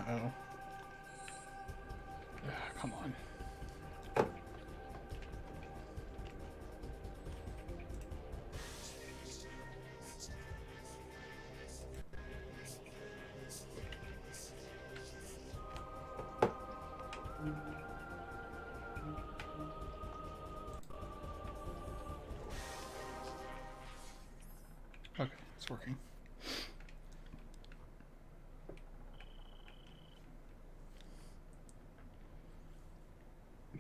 no. Come on. Okay, it's working.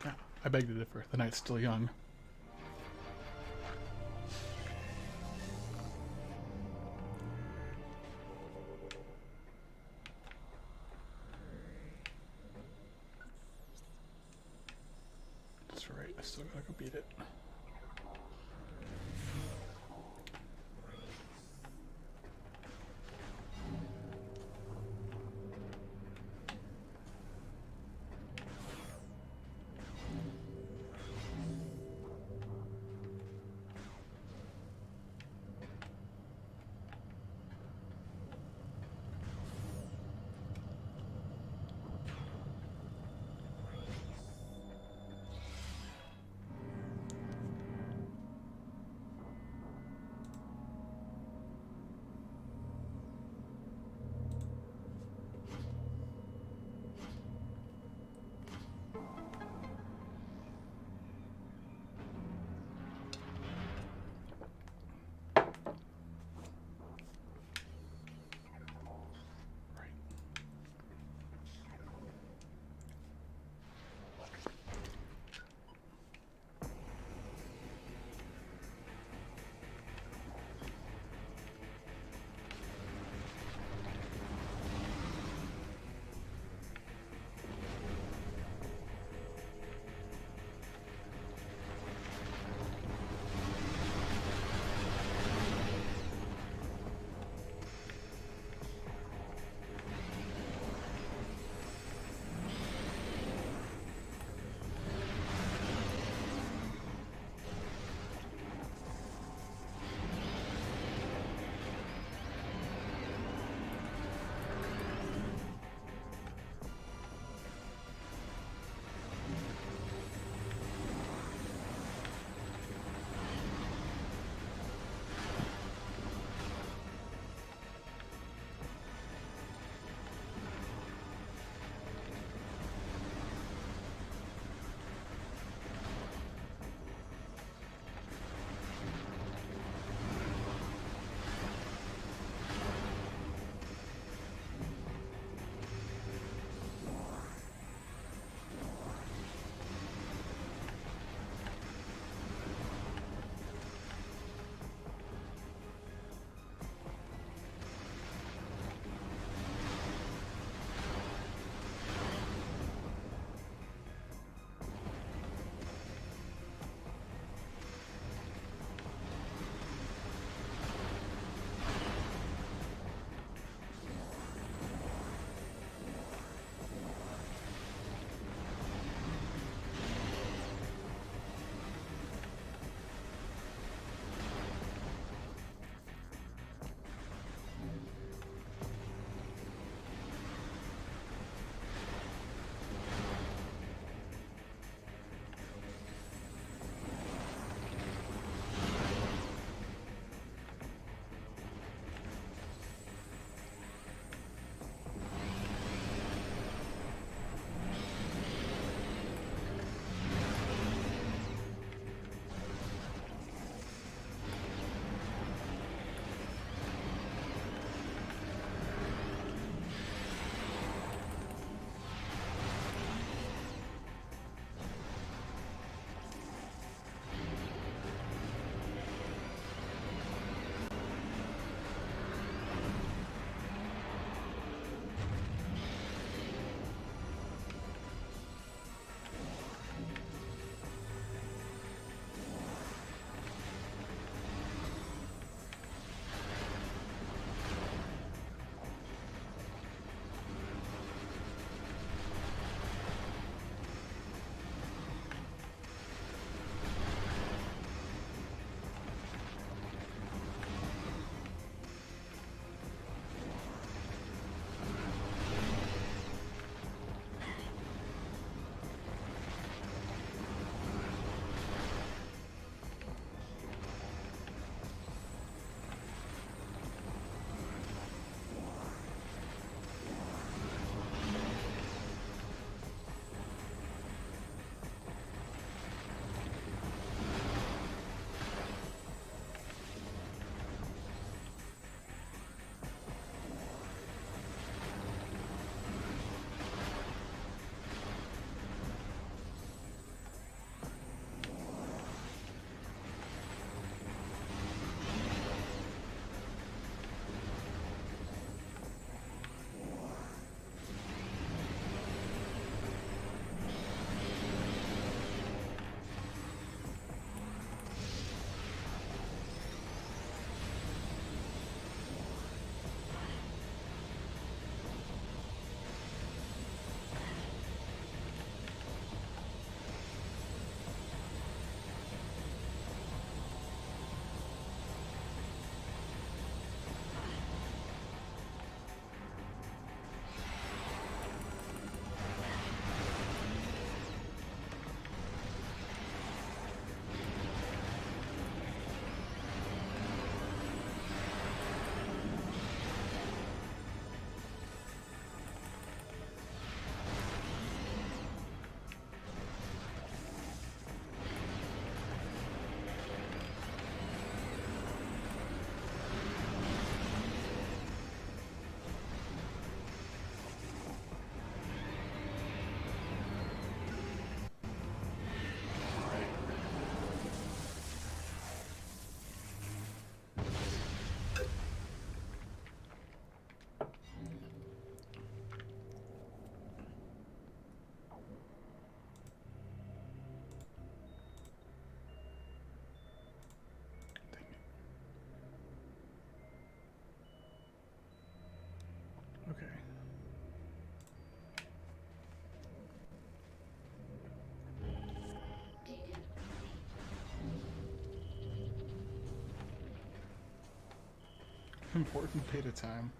Yeah, I beg to differ. The night's still young. That's right, I still gotta go beat it. Important beta time.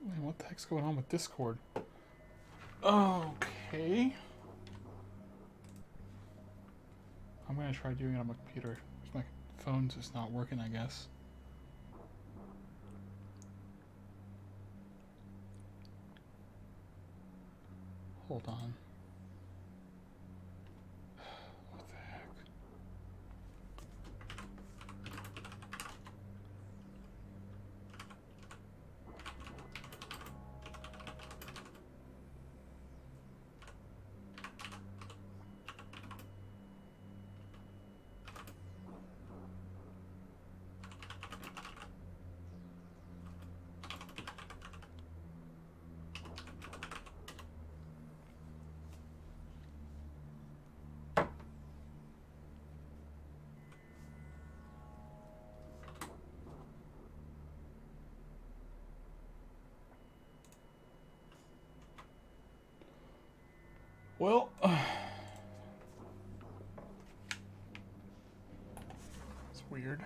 Man, what the heck's going on with Discord? Okay. I'm gonna try doing it on my computer. My phone's just not working, I guess. Hold on. What the heck? Well, it's weird.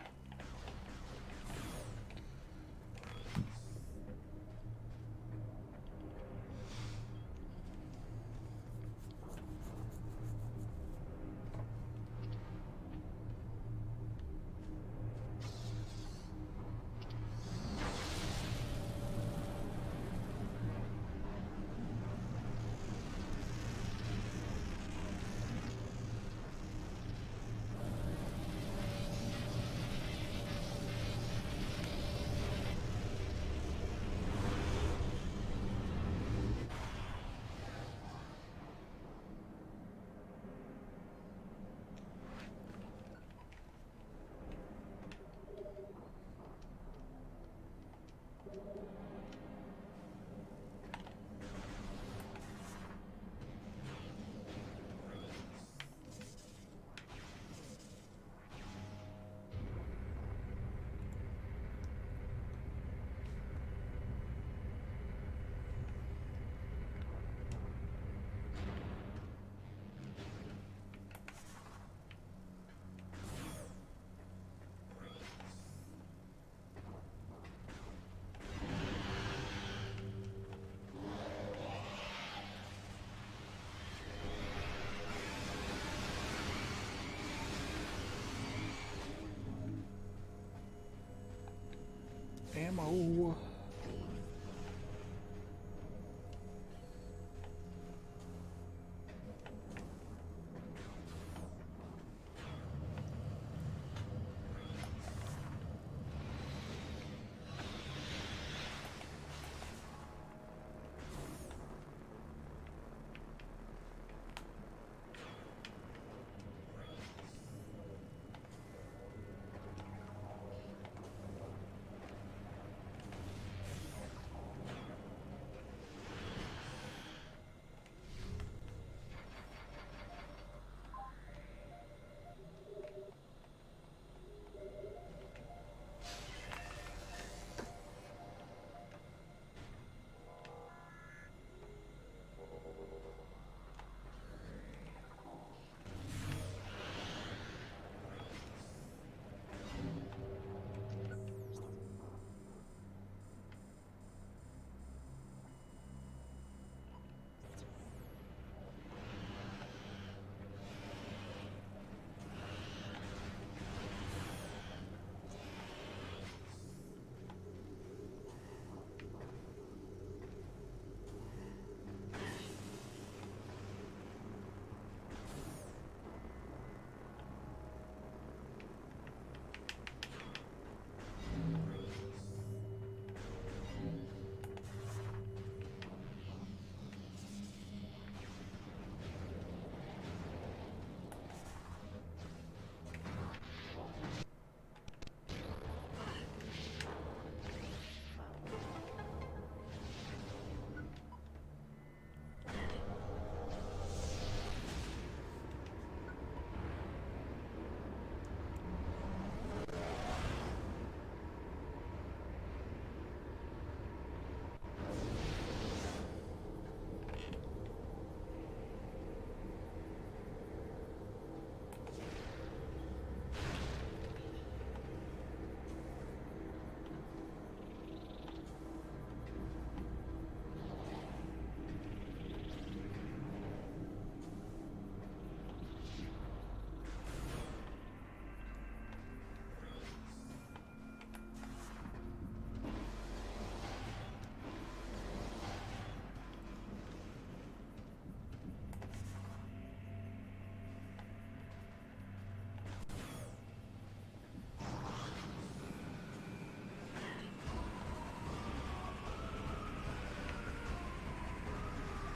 Ammo.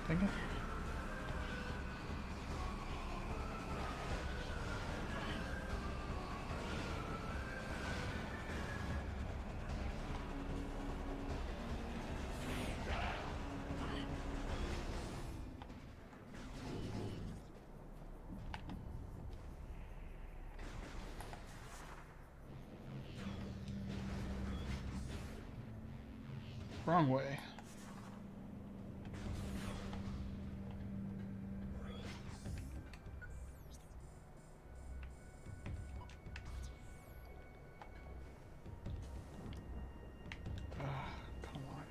Dang it. Wrong way. Come on.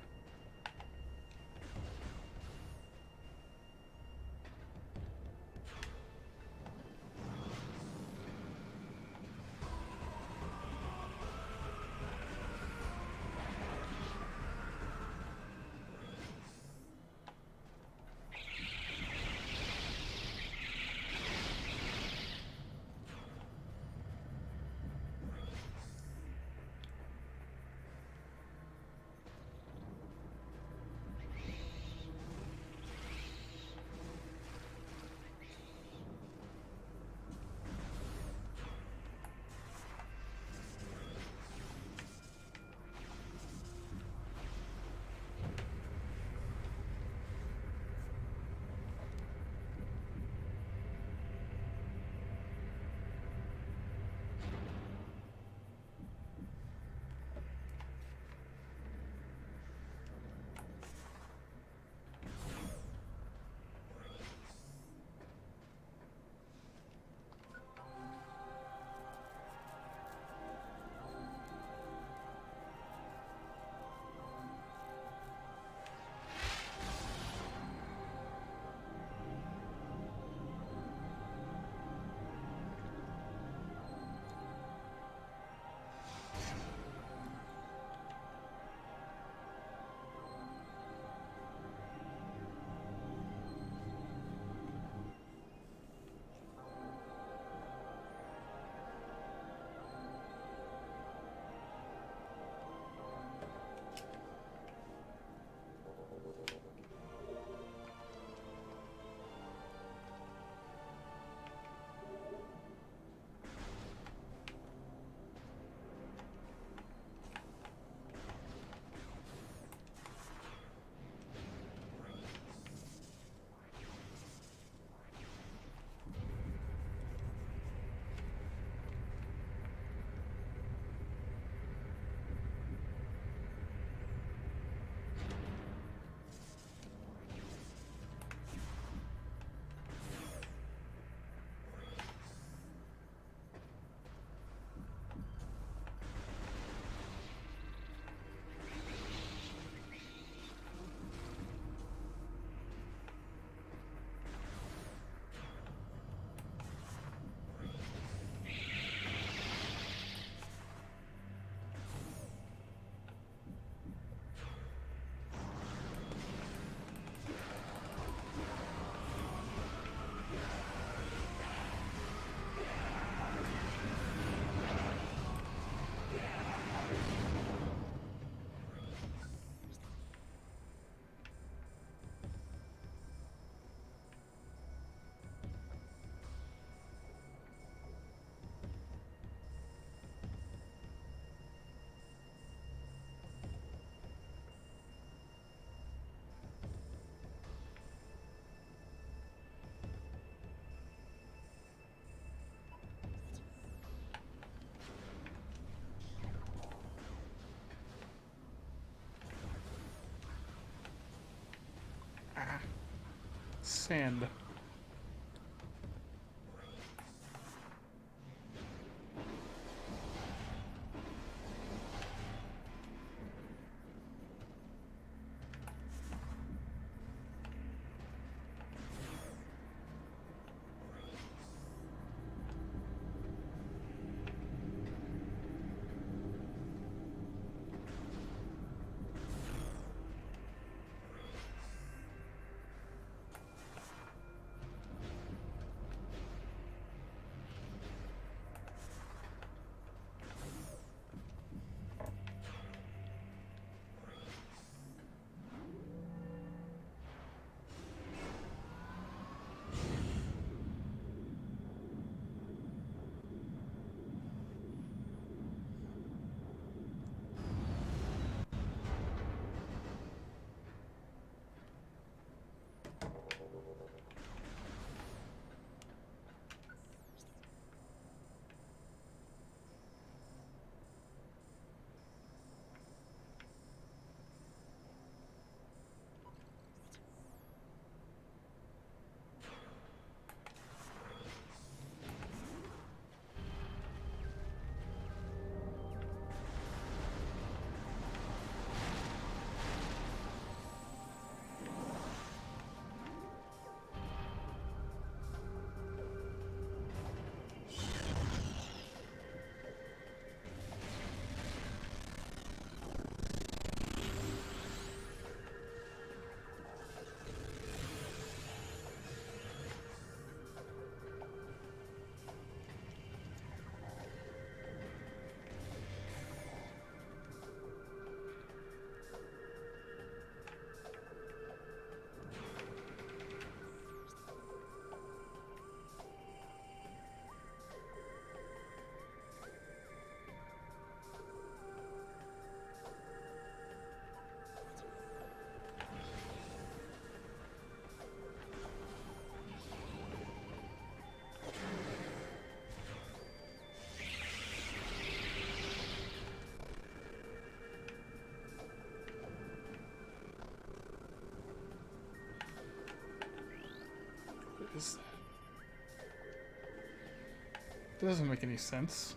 Sand. is that? That doesn't make any sense.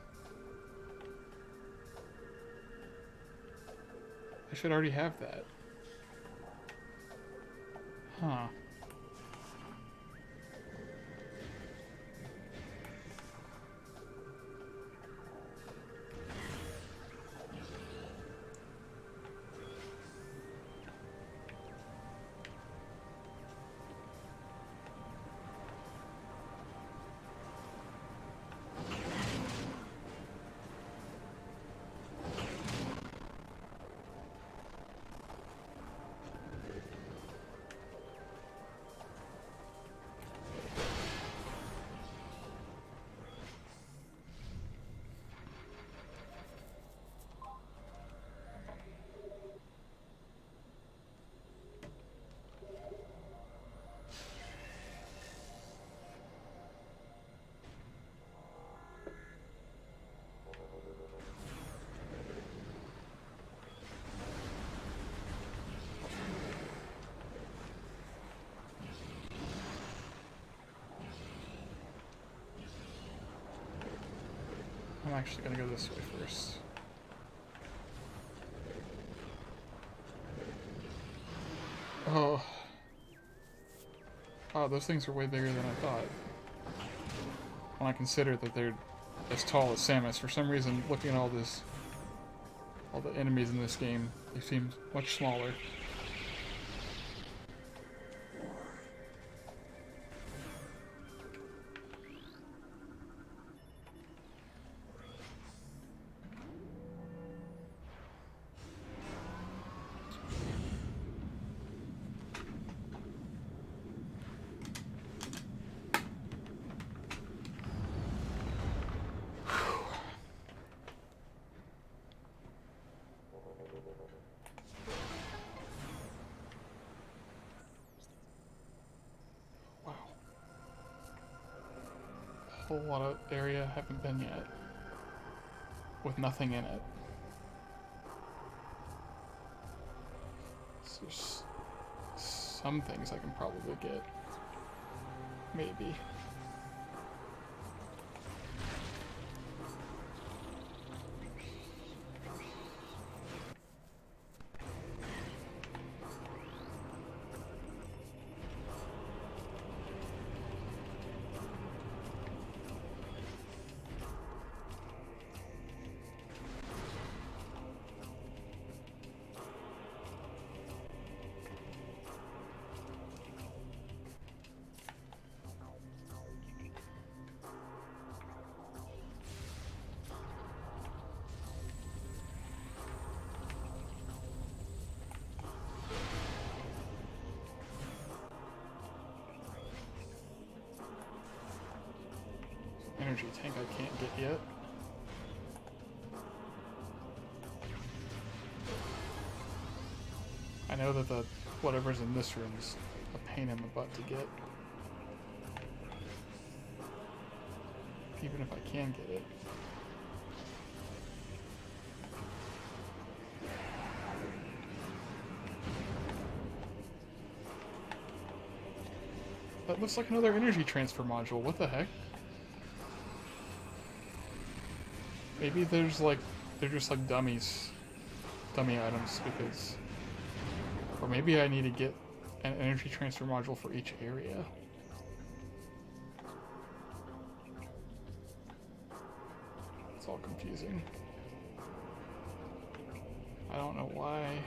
I should already have that. Huh. I'm actually gonna go this way first. Oh. Oh, those things are way bigger than I thought. When I consider that they're as tall as Samus, for some reason, looking at all the enemies in this game, they seem much smaller. Whole lot of area I haven't been yet, with nothing in it. So there's some things I can probably get. Maybe. Energy tank I can't get yet. I know that the whatever's in this room is a pain in the butt to get. Even if I can get it. That looks like another energy transfer module. What the heck? Maybe there's like, they're just like dummies. Dummy items because... Or maybe I need to get an energy transfer module for each area. It's all confusing. I don't know why.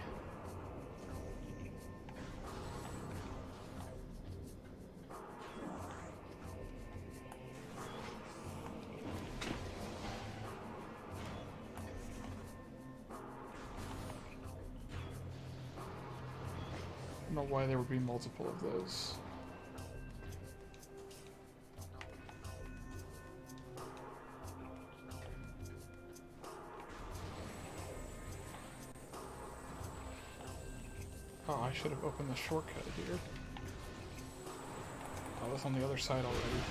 I don't know why there would be multiple of those. Oh, I should have opened the shortcut here. Oh, that's on the other side already.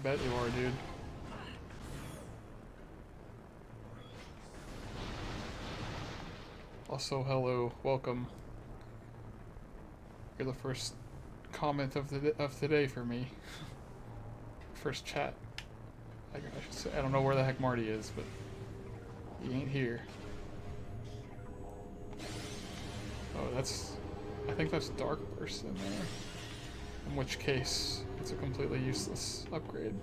bet you are, dude. Also, hello, welcome. You're the first comment of today for me. First chat. I should say. I don't know where the heck Marty is, but he ain't here. Oh, that's... I think that's Dark Burst in there. In which case, it's a completely useless upgrade.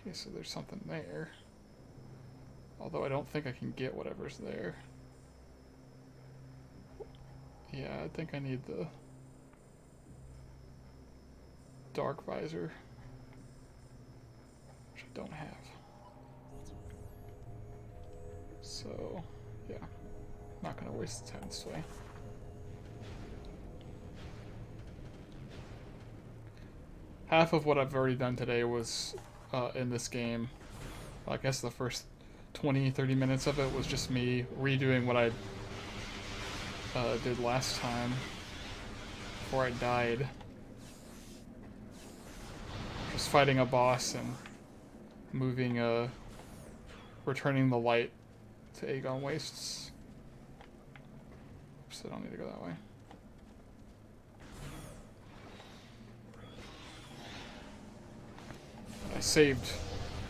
Okay, so there's something there. Although I don't think I can get whatever's there. Yeah, I think I need the Dark Visor, which I don't have. So, yeah, not gonna waste the time this way. Half of what I've already done today was in this game. I guess the first 20-30 minutes of it was just me redoing what I did last time before I died. Just fighting a boss and moving, returning the light to Aegon Wastes. Oops, I don't need to go that way. I saved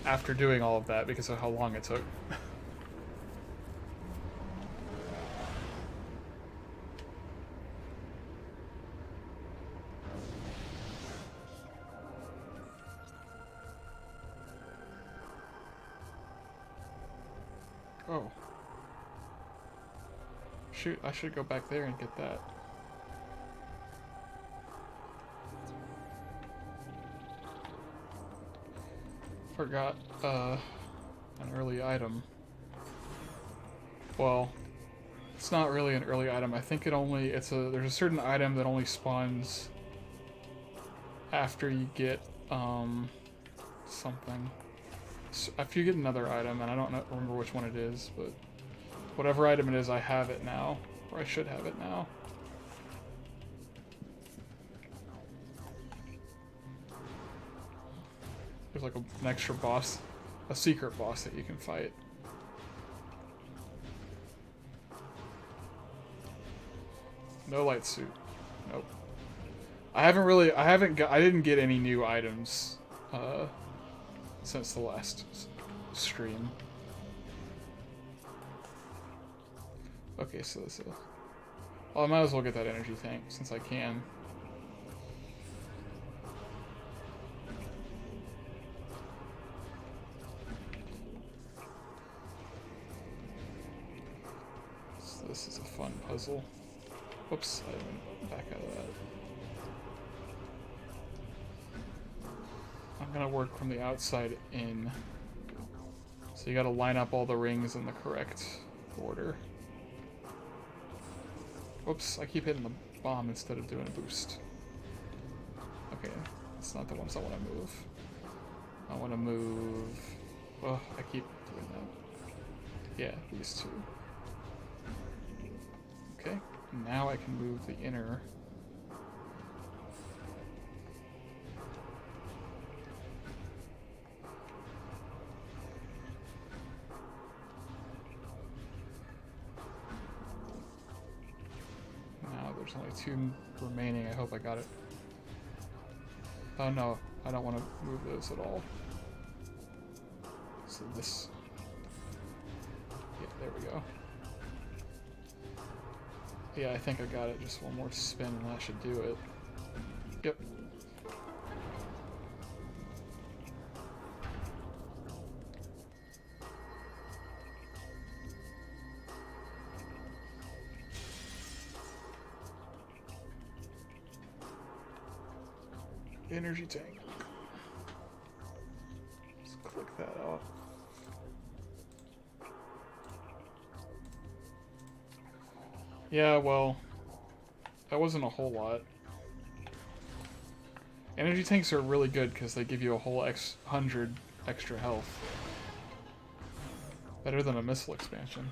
after doing all of that because of how long it took. Oh. Shoot, I should go back there and get that. Forgot, an early item. Well, it's not really an early item. I think there's a certain item that only spawns after you get, something. So if you get another item, and I don't remember which one it is, but whatever item it is, I have it now. Or I should have it now. There's like an extra boss, a secret boss that you can fight. No light suit. Nope. I didn't get any new items, since the last stream. Okay, so this is... Well, I might as well get that energy tank, since I can. So this is a fun puzzle. Whoops, I went back out of that. I'm gonna work from the outside in. So you gotta line up all the rings in the correct order. Whoops, I keep hitting the bomb instead of doing a boost. Okay, that's not the ones I want to move. I want to move... Oh, I keep doing that. Yeah, these two. Okay, now I can move the inner... There's only two remaining. I hope I got it. Oh no, I don't want to move those at all. So this... Yeah, there we go. Yeah, I think I got it. Just one more spin and that should do it. Yep. Energy tank. Just click that off. Yeah, well, that wasn't a whole lot. Energy tanks are really good because they give you a whole 100 extra health. Better than a missile expansion.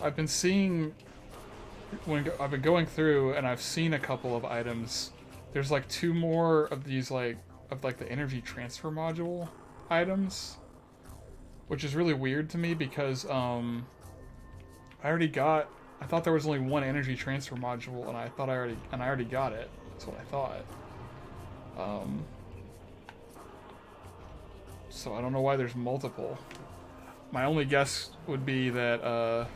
I've been seeing when I've been going through and I've seen a couple of items. There's like 2 more of these like the energy transfer module items, which is really weird to me because I thought there was only 1 energy transfer module, and I already got it. That's what I thought. So I don't know why there's multiple. My only guess would be that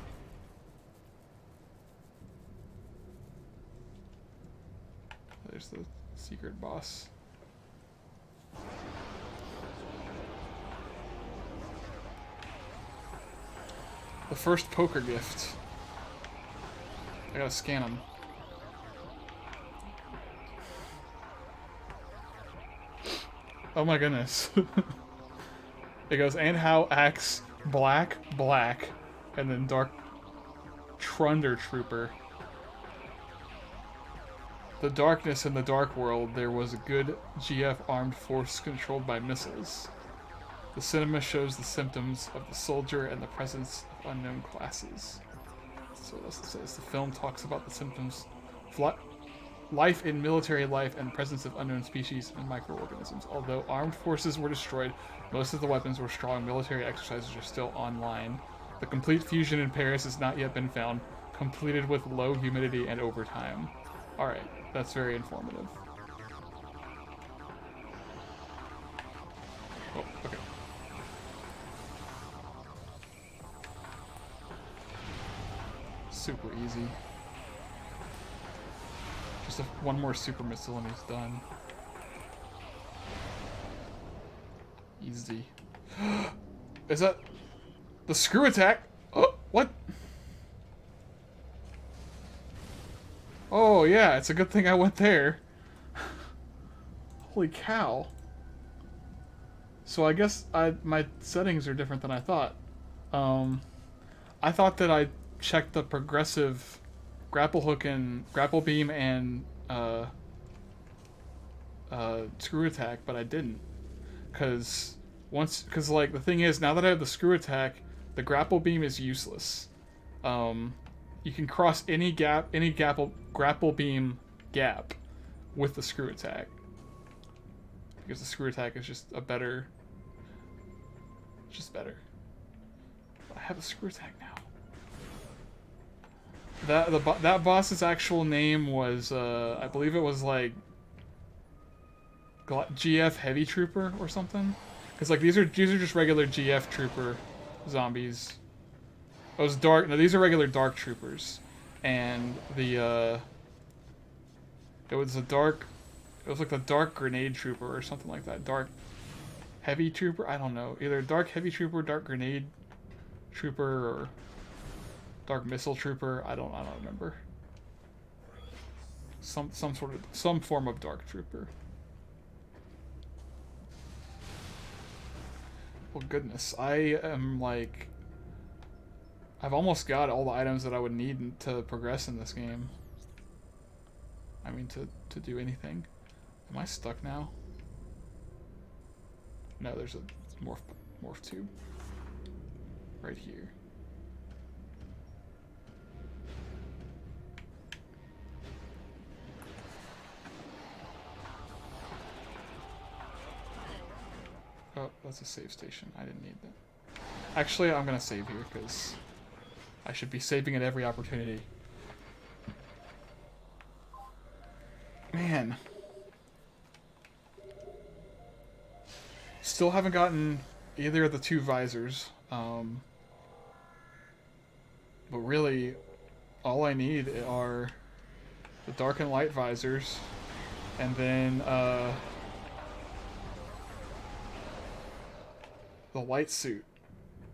there's the secret boss. The first poker gift. I gotta scan them. Oh my goodness. It goes, and how axe black, black, and then dark Trunder Trooper. The darkness in the dark world, there was a good GF armed force controlled by missiles. The cinema shows the symptoms of the soldier and the presence of unknown classes. So what else it says. The film talks about the symptoms of life in military life and presence of unknown species and microorganisms. Although armed forces were destroyed, most of the weapons were strong. Military exercises are still online. The complete fusion in Paris has not yet been found, completed with low humidity and overtime. Alright, that's very informative. Oh, okay. Super easy. Just one more super missile and he's done. Easy. Is that the screw attack? Oh, what? Oh yeah, it's a good thing I went there. Holy cow. So I guess my settings are different than I thought. I thought that I checked the progressive grapple hook and grapple beam and screw attack, but I didn't. Cause like the thing is, now that I have the screw attack, the grapple beam is useless. You can cross any grapple beam gap with the screw attack. Because the screw attack is just better. I have a screw attack now. That boss's actual name was I believe it was like GF Heavy Trooper or something. Because like these are just regular GF Trooper zombies. It was dark. No, these are regular Dark Troopers, and it was like the Dark Grenade Trooper or something like that. Dark Heavy Trooper. I don't know. Either Dark Heavy Trooper, Dark Grenade Trooper, or Dark Missile Trooper. I don't remember. Some form of Dark Trooper. Well, goodness, I am like, I've almost got all the items that I would need to progress in this game. I mean, to do anything. Am I stuck now? No, there's a morph tube right here. Oh, that's a save station. I didn't need that. Actually, I'm gonna save here because I should be saving at every opportunity. Man. Still haven't gotten either of the 2 visors. But really, all I need are the dark and light visors, and then the light suit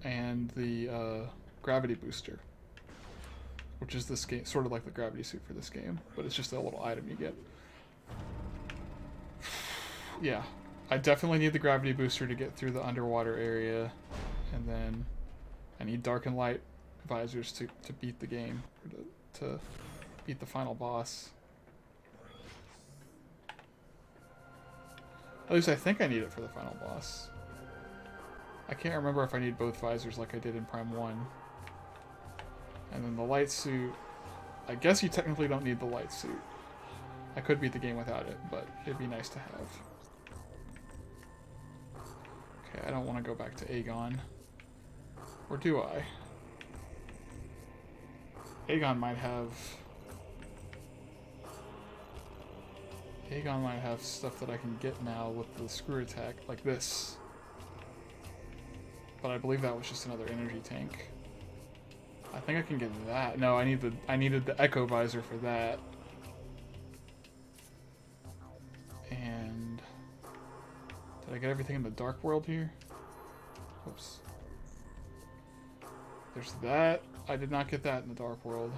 and the gravity booster, which is this game, sort of like the gravity suit for this game, but it's just a little item you get. Yeah, I definitely need the gravity booster to get through the underwater area, and then I need dark and light visors to beat the game, or to beat the final boss. At least I think I need it for the final boss. I can't remember if I need both visors like I did in Prime 1. And then the light suit, I guess you technically don't need the light suit. I could beat the game without it, but it'd be nice to have. Okay, I don't want to go back to Aegon. Or do I? Aegon might have stuff that I can get now with the screw attack, like this. But I believe that was just another energy tank. I think I can get that. No, I needed the Echo Visor for that. And did I get everything in the Dark World here? Oops. There's that. I did not get that in the Dark World.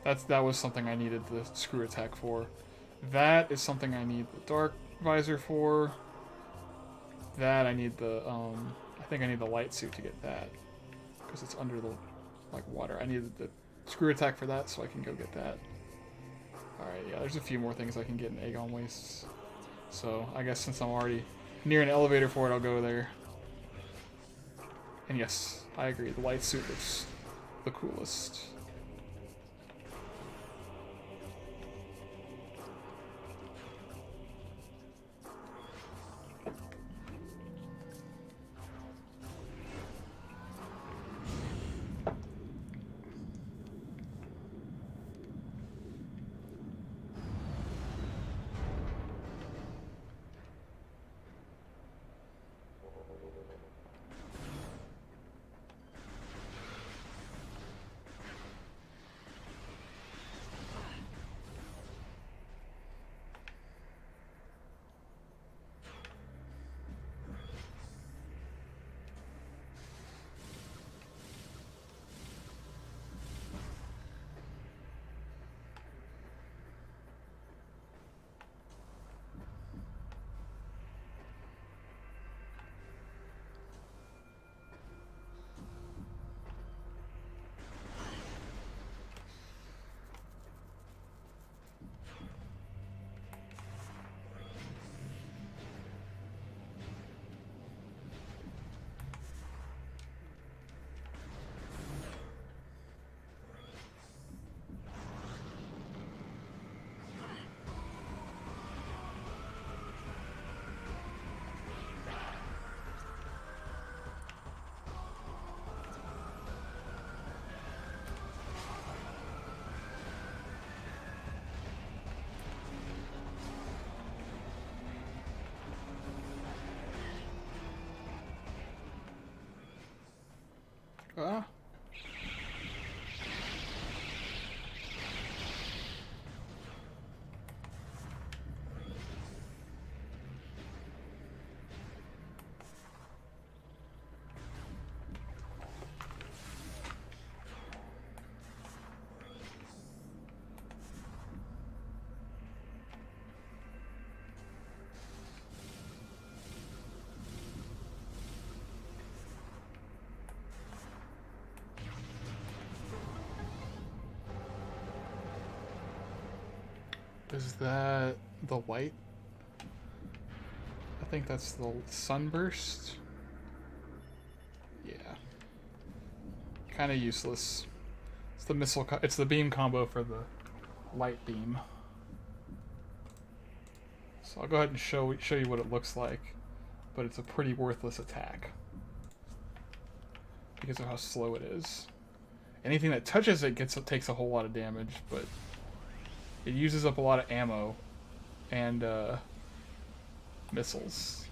That was something I needed the screw attack for. That is something I need the Dark Visor for. That I need the I think I need the light suit to get that, because it's under the water. I needed the screw attack for that, so I can go get that. Alright, yeah, there's a few more things I can get in Aegon Wastes. So I guess since I'm already near an elevator for it, I'll go there. And yes, I agree, the light suit looks the coolest. Ah. Is that the white? I think that's the sunburst. Yeah. Kind of useless. It's the missile. It's the beam combo for the light beam. So I'll go ahead and show you what it looks like, but it's a pretty worthless attack because of how slow it is. Anything that touches it takes a whole lot of damage, but it uses up a lot of ammo and missiles.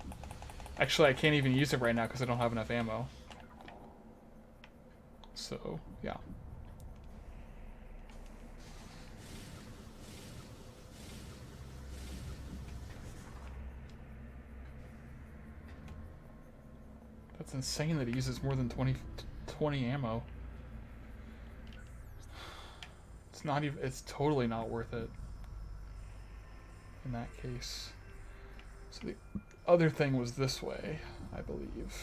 Actually, I can't even use it right now because I don't have enough ammo. So, yeah. That's insane that it uses more than 20 ammo. It's not even, it's totally not worth it in that case. So the other thing was this way, I believe.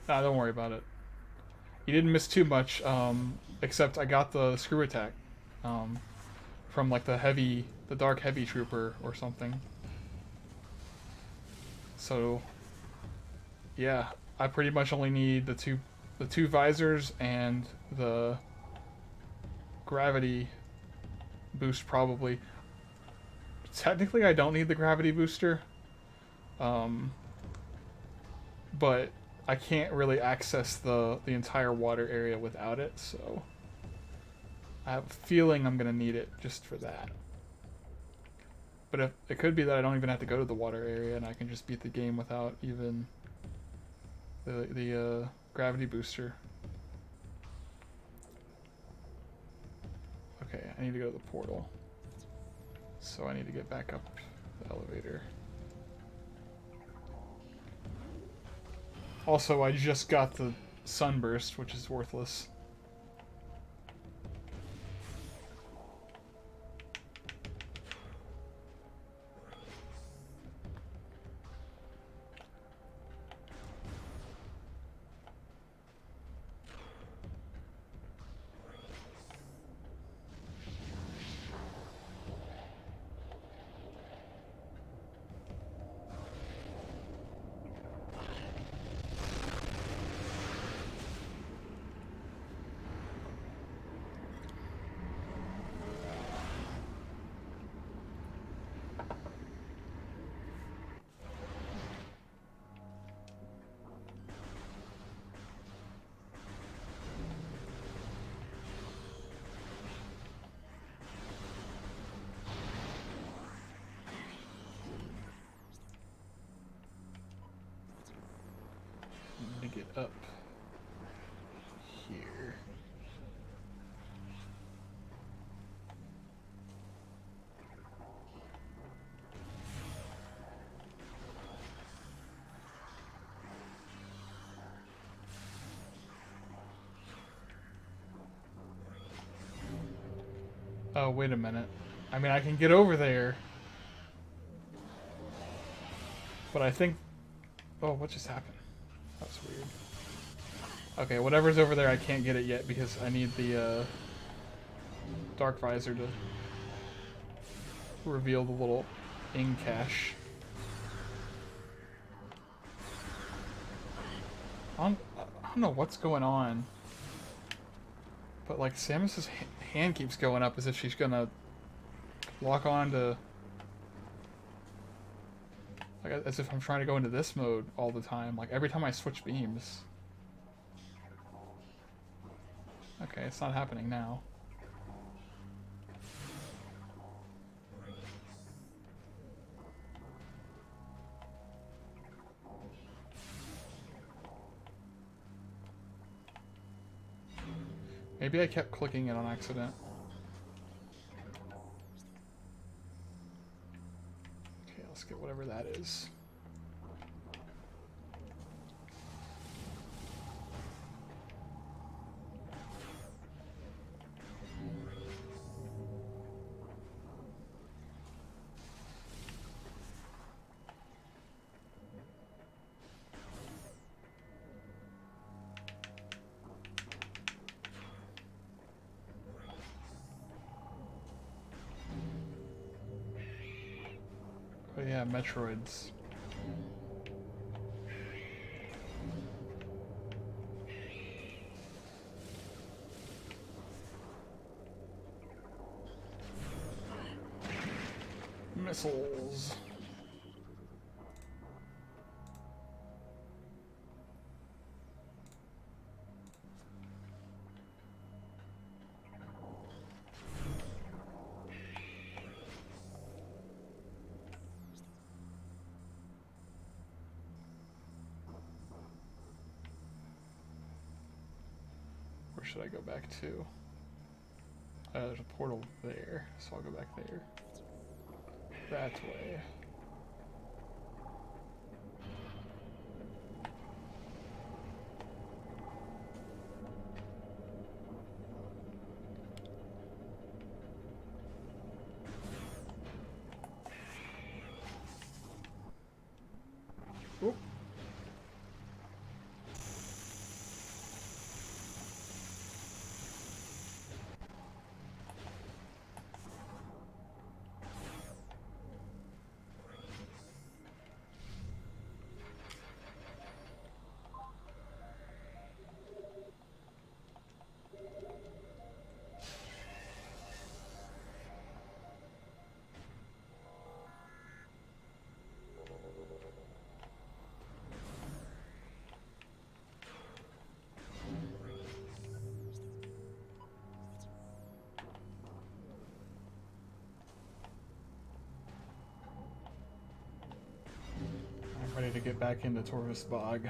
Nah, don't worry about it. You didn't miss too much, except I got the screw attack um, from like the dark heavy trooper or something. So yeah, I pretty much only need the two visors and the gravity boost probably. Technically, I don't need the gravity booster, um, but I can't really access the entire water area without it, so I have a feeling I'm gonna need it just for that. But if, it could be that I don't even have to go to the water area and I can just beat the game without even the gravity booster. Okay, I need to go to the portal. So I need to get back up the elevator. Also, I just got the sunburst, which is worthless. To get up here. Oh, wait a minute. I mean, I can get over there. But I think... Oh, what just happened? That was weird. Okay, whatever's over there, I can't get it yet because I need the dark visor to reveal the little ink cache. I don't know what's going on. But like Samus's hand keeps going up as if she's gonna lock on to... Like as if I'm trying to go into this mode all the time. Like every time I switch beams. Okay, it's not happening now. Maybe I kept clicking it on accident. Okay, let's get whatever that is. Oh yeah, Metroids. Missiles. Where should I go back to? There's a portal there, so I'll go back there. That way. Oop. to get back into Torvus Bog.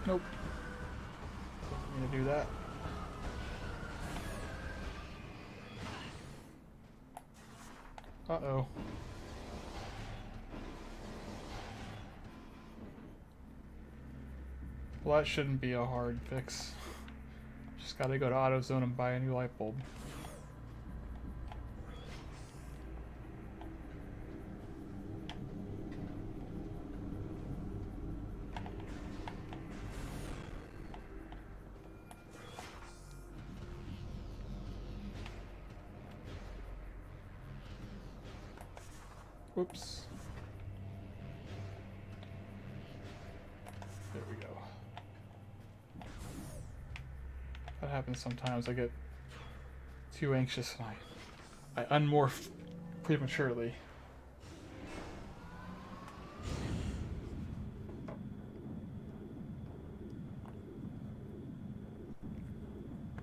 Nope. I'm gonna do that. Uh-oh. Well, that shouldn't be a hard fix. Just gotta go to AutoZone and buy a new light bulb. Whoops. There we go. That happens sometimes. I get too anxious and I unmorph prematurely.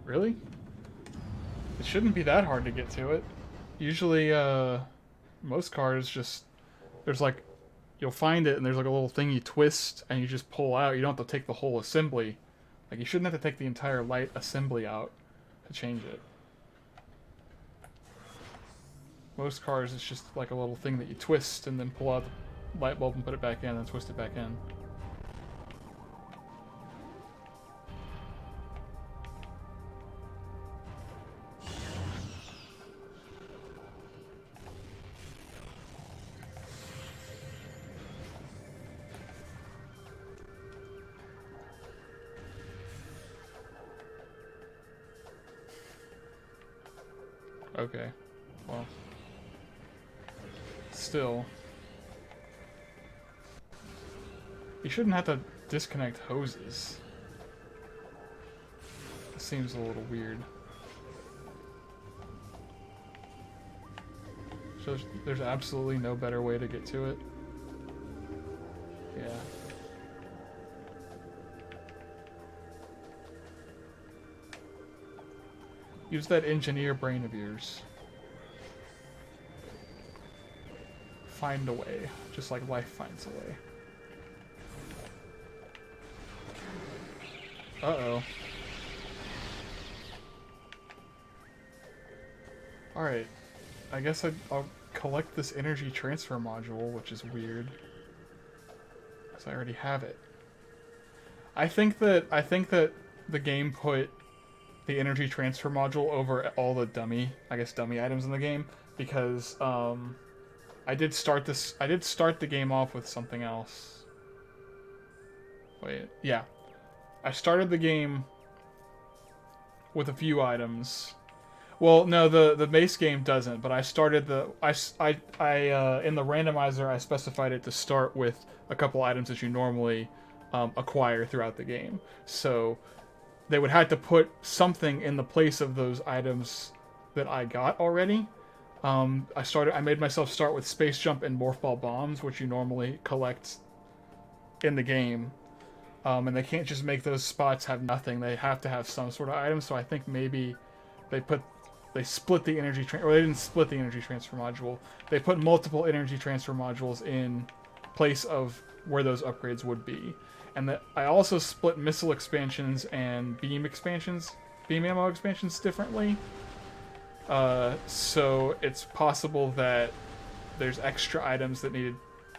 Really? It shouldn't be that hard to get to it. Usually, most cars just, there's like, you'll find it and there's like a little thing you twist and you just pull out. You don't have to take the whole assembly. Like, you shouldn't have to take the entire light assembly out to change it. Most cars, it's just like a little thing that you twist and then pull out the light bulb and put it back in and twist it back in. Okay, well, still, you shouldn't have to disconnect hoses. It seems a little weird. So there's absolutely no better way to get to it. Yeah. Use that engineer brain of yours. Find a way, just like life finds a way. Uh-oh. Alright. I guess I'll collect this energy transfer module, which is weird. Because I already have it. I think that the game put the energy transfer module over all the dummy items in the game, because I did start the game off with something else. Wait, yeah. I started the game with a few items. Well, no, the base game doesn't, but I started in the randomizer I specified it to start with a couple items that you normally acquire throughout the game. So they would have to put something in the place of those items that I got already. I made myself start with Space Jump and Morph Ball Bombs, which you normally collect in the game. And they can't just make those spots have nothing. They have to have some sort of item. So I think maybe they split the energy or they didn't split the energy transfer module. They put multiple energy transfer modules in place of where those upgrades would be. And that I also split missile expansions and beam ammo expansions differently. So it's possible that there's extra items that needed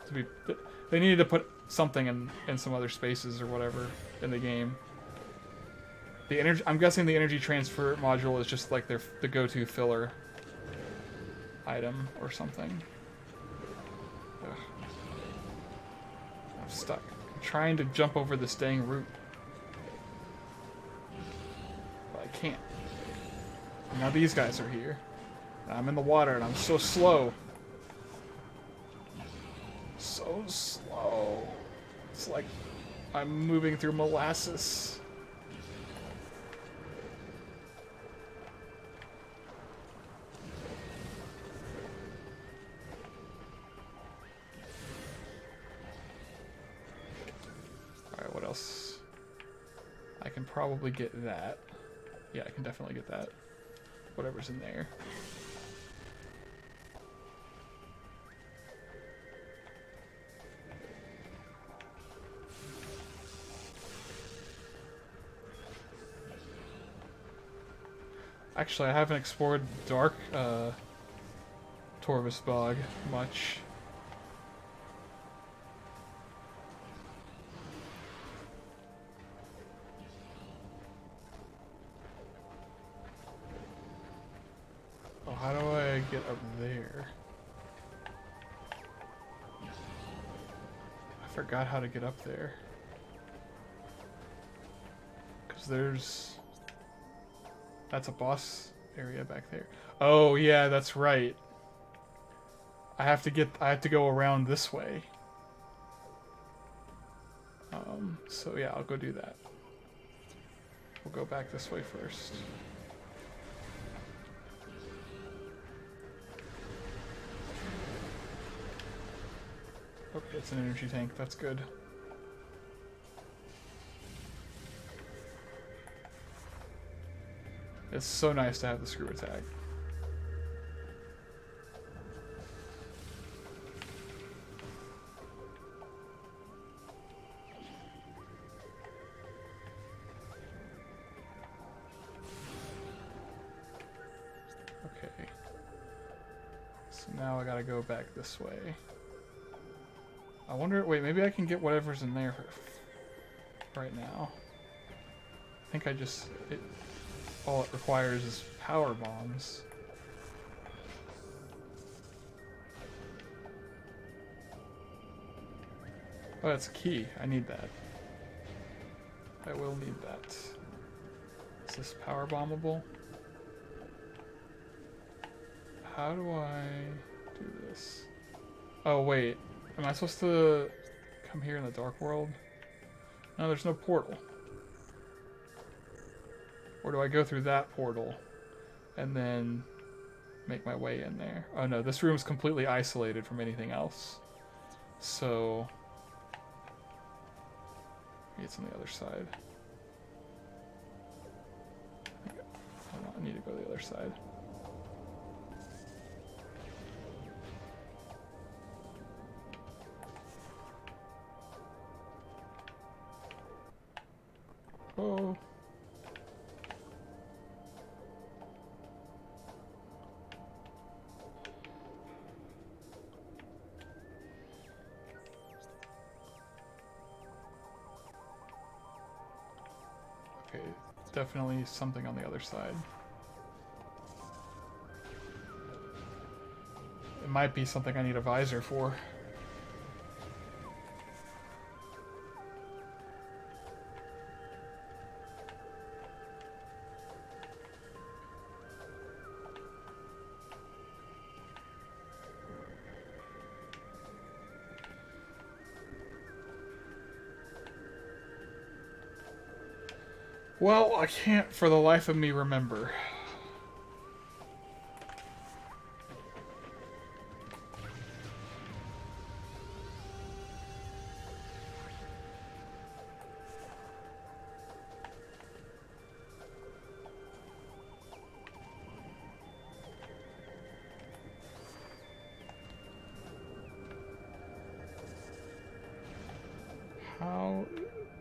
to be. They needed to put something in some other spaces or whatever in the game. I'm guessing the energy transfer module is just like the go-to filler item or something. Ugh. I'm stuck. I'm trying to jump over this dang root. But I can't. And now these guys are here. And I'm in the water and I'm so slow. So slow. It's like I'm moving through molasses. Alright, what else? I can probably get that. Yeah, I can definitely get that. Whatever's in there. Actually, I haven't explored Dark Torvus Bog much. Oh, how do I get up there? I forgot how to get up there. 'Cause there's... That's a boss area back there. Oh yeah, that's right. I have to go around this way. So yeah, I'll go do that. We'll go back this way first. Okay, it's an energy tank. That's good. It's so nice to have the screw attack. Okay. So now I gotta go back this way. I wonder, wait, maybe I can get whatever's in there right now. I think all it requires is power bombs. Oh, that's a key. I need that. I will need that. Is this power bombable? How do I do this? Oh, wait. Am I supposed to come here in the Dark World? No, there's no portal. Or do I go through that portal and then make my way in there? Oh no, this room's completely isolated from anything else. So maybe it's on the other side. I need to go to the other side. Oh. Okay, definitely something on the other side. It might be something I need a visor for. Well, I can't for the life of me remember.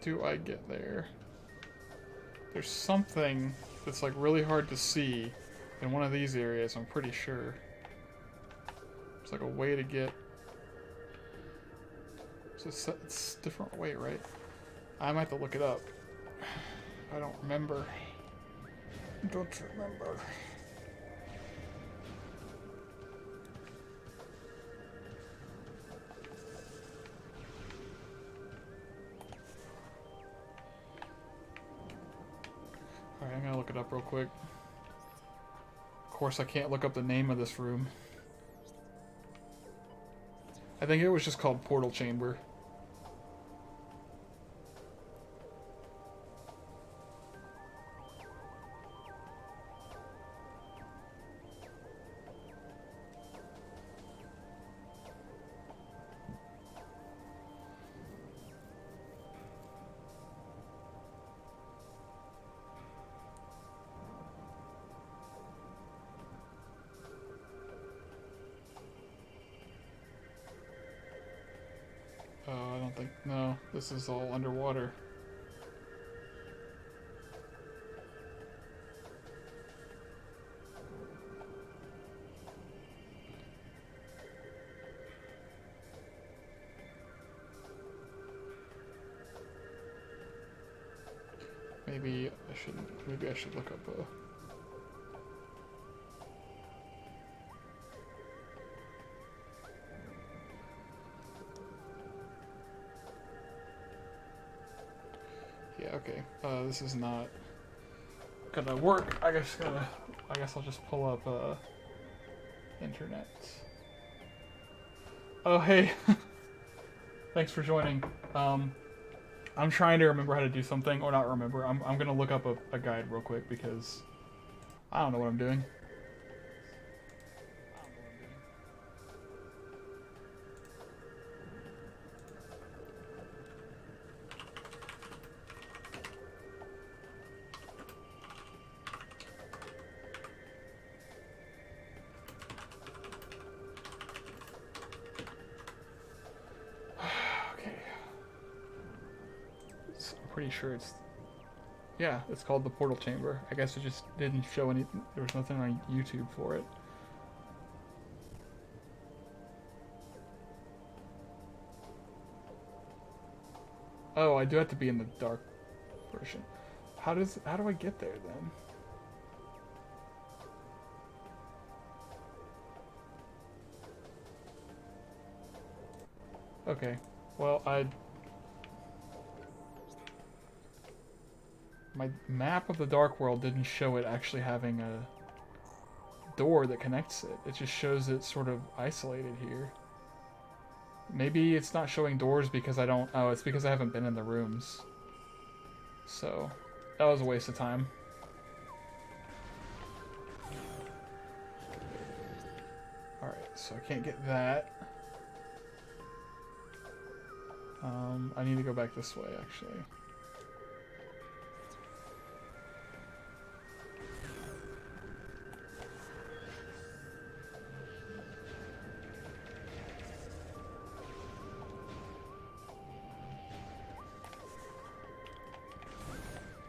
do I get there? There's something that's like really hard to see in one of these areas, I'm pretty sure. It's like a way to get... It's a different way, right? I might have to look it up. I don't remember. Don't remember. Alright, I'm gonna look it up real quick. Of course, I can't look up the name of this room. I think it was just called Portal Chamber. I don't think... No, this is all underwater. Maybe I should look up a... Yeah, okay. This is not gonna work. I guess I'll just pull up internet. Oh hey. Thanks for joining. I'm trying to remember how to do something, or not remember. I'm gonna look up a guide real quick because I don't know what I'm doing. Pretty sure it's... Yeah, it's called the Portal Chamber. I guess it just didn't show any... There was nothing on YouTube for it. Oh, I do have to be in the dark version. How do I get there then? Okay. Well, my map of the Dark World didn't show it actually having a door that connects it. It just shows it sort of isolated here. Maybe it's not showing doors because I don't... Oh, it's because I haven't been in the rooms. So, that was a waste of time. Alright, so I can't get that. I need to go back this way, actually.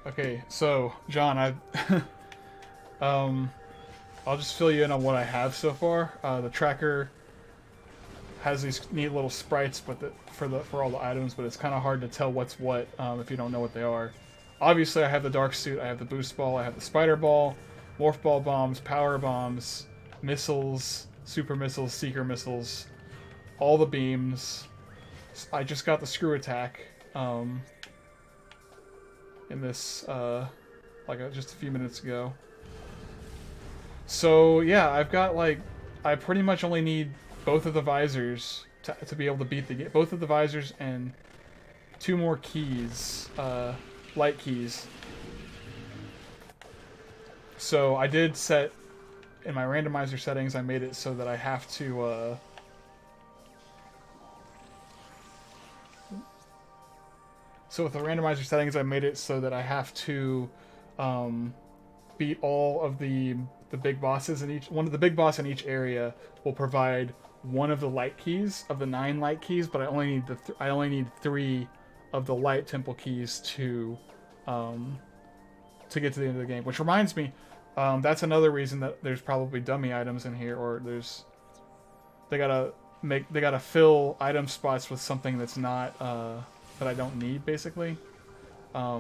Okay, so John, I'll just fill you in on what I have so far. The tracker has these neat little sprites, but for all the items, but it's kind of hard to tell what's what if you don't know what they are. Obviously, I have the dark suit, I have the boost ball, I have the spider ball, morph ball bombs, power bombs, missiles, super missiles, seeker missiles, all the beams. I just got the screw attack. In this, just a few minutes ago. So, yeah, I've got, I pretty much only need both of the visors to be able to beat the game. Both of the visors and 2 more keys, light keys. So, I did set, in my randomizer settings, I made it so that I have to, So with the randomizer settings, I made it so that I have to beat all of the big bosses in each... One of the big boss in each area will provide one of the light keys, of the 9 light keys, but I only need 3 of the light temple keys to get to the end of the game. Which reminds me, that's another reason that there's probably dummy items in here, or they gotta fill item spots with something that's not that I don't need, basically.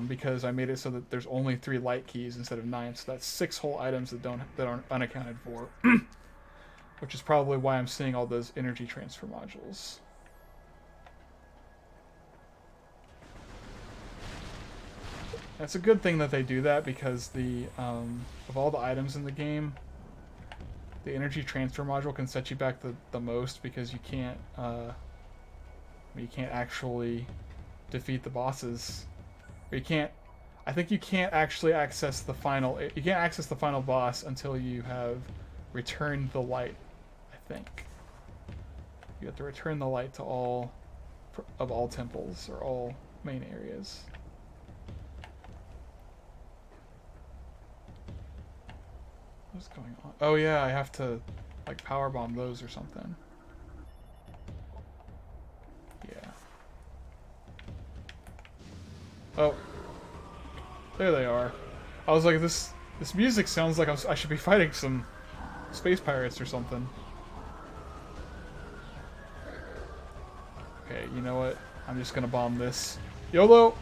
Because I made it so that there's only 3 light keys instead of 9, so that's 6 whole items that aren't unaccounted for. Which is probably why I'm seeing all those energy transfer modules. That's a good thing that they do that, because the of all the items in the game, the energy transfer module can set you back the most, because you can't actually defeat the bosses. Or you can't. I think you can't actually access the final. You can't access the final boss until you have returned the light. I think you have to return the light to all temples, or all main areas. What's going on? Oh yeah, I have to like power bomb those or something. Yeah. Oh, there they are. I was like, this music sounds like I should be fighting some space pirates or something. Okay, you know what? I'm just gonna bomb this. YOLO!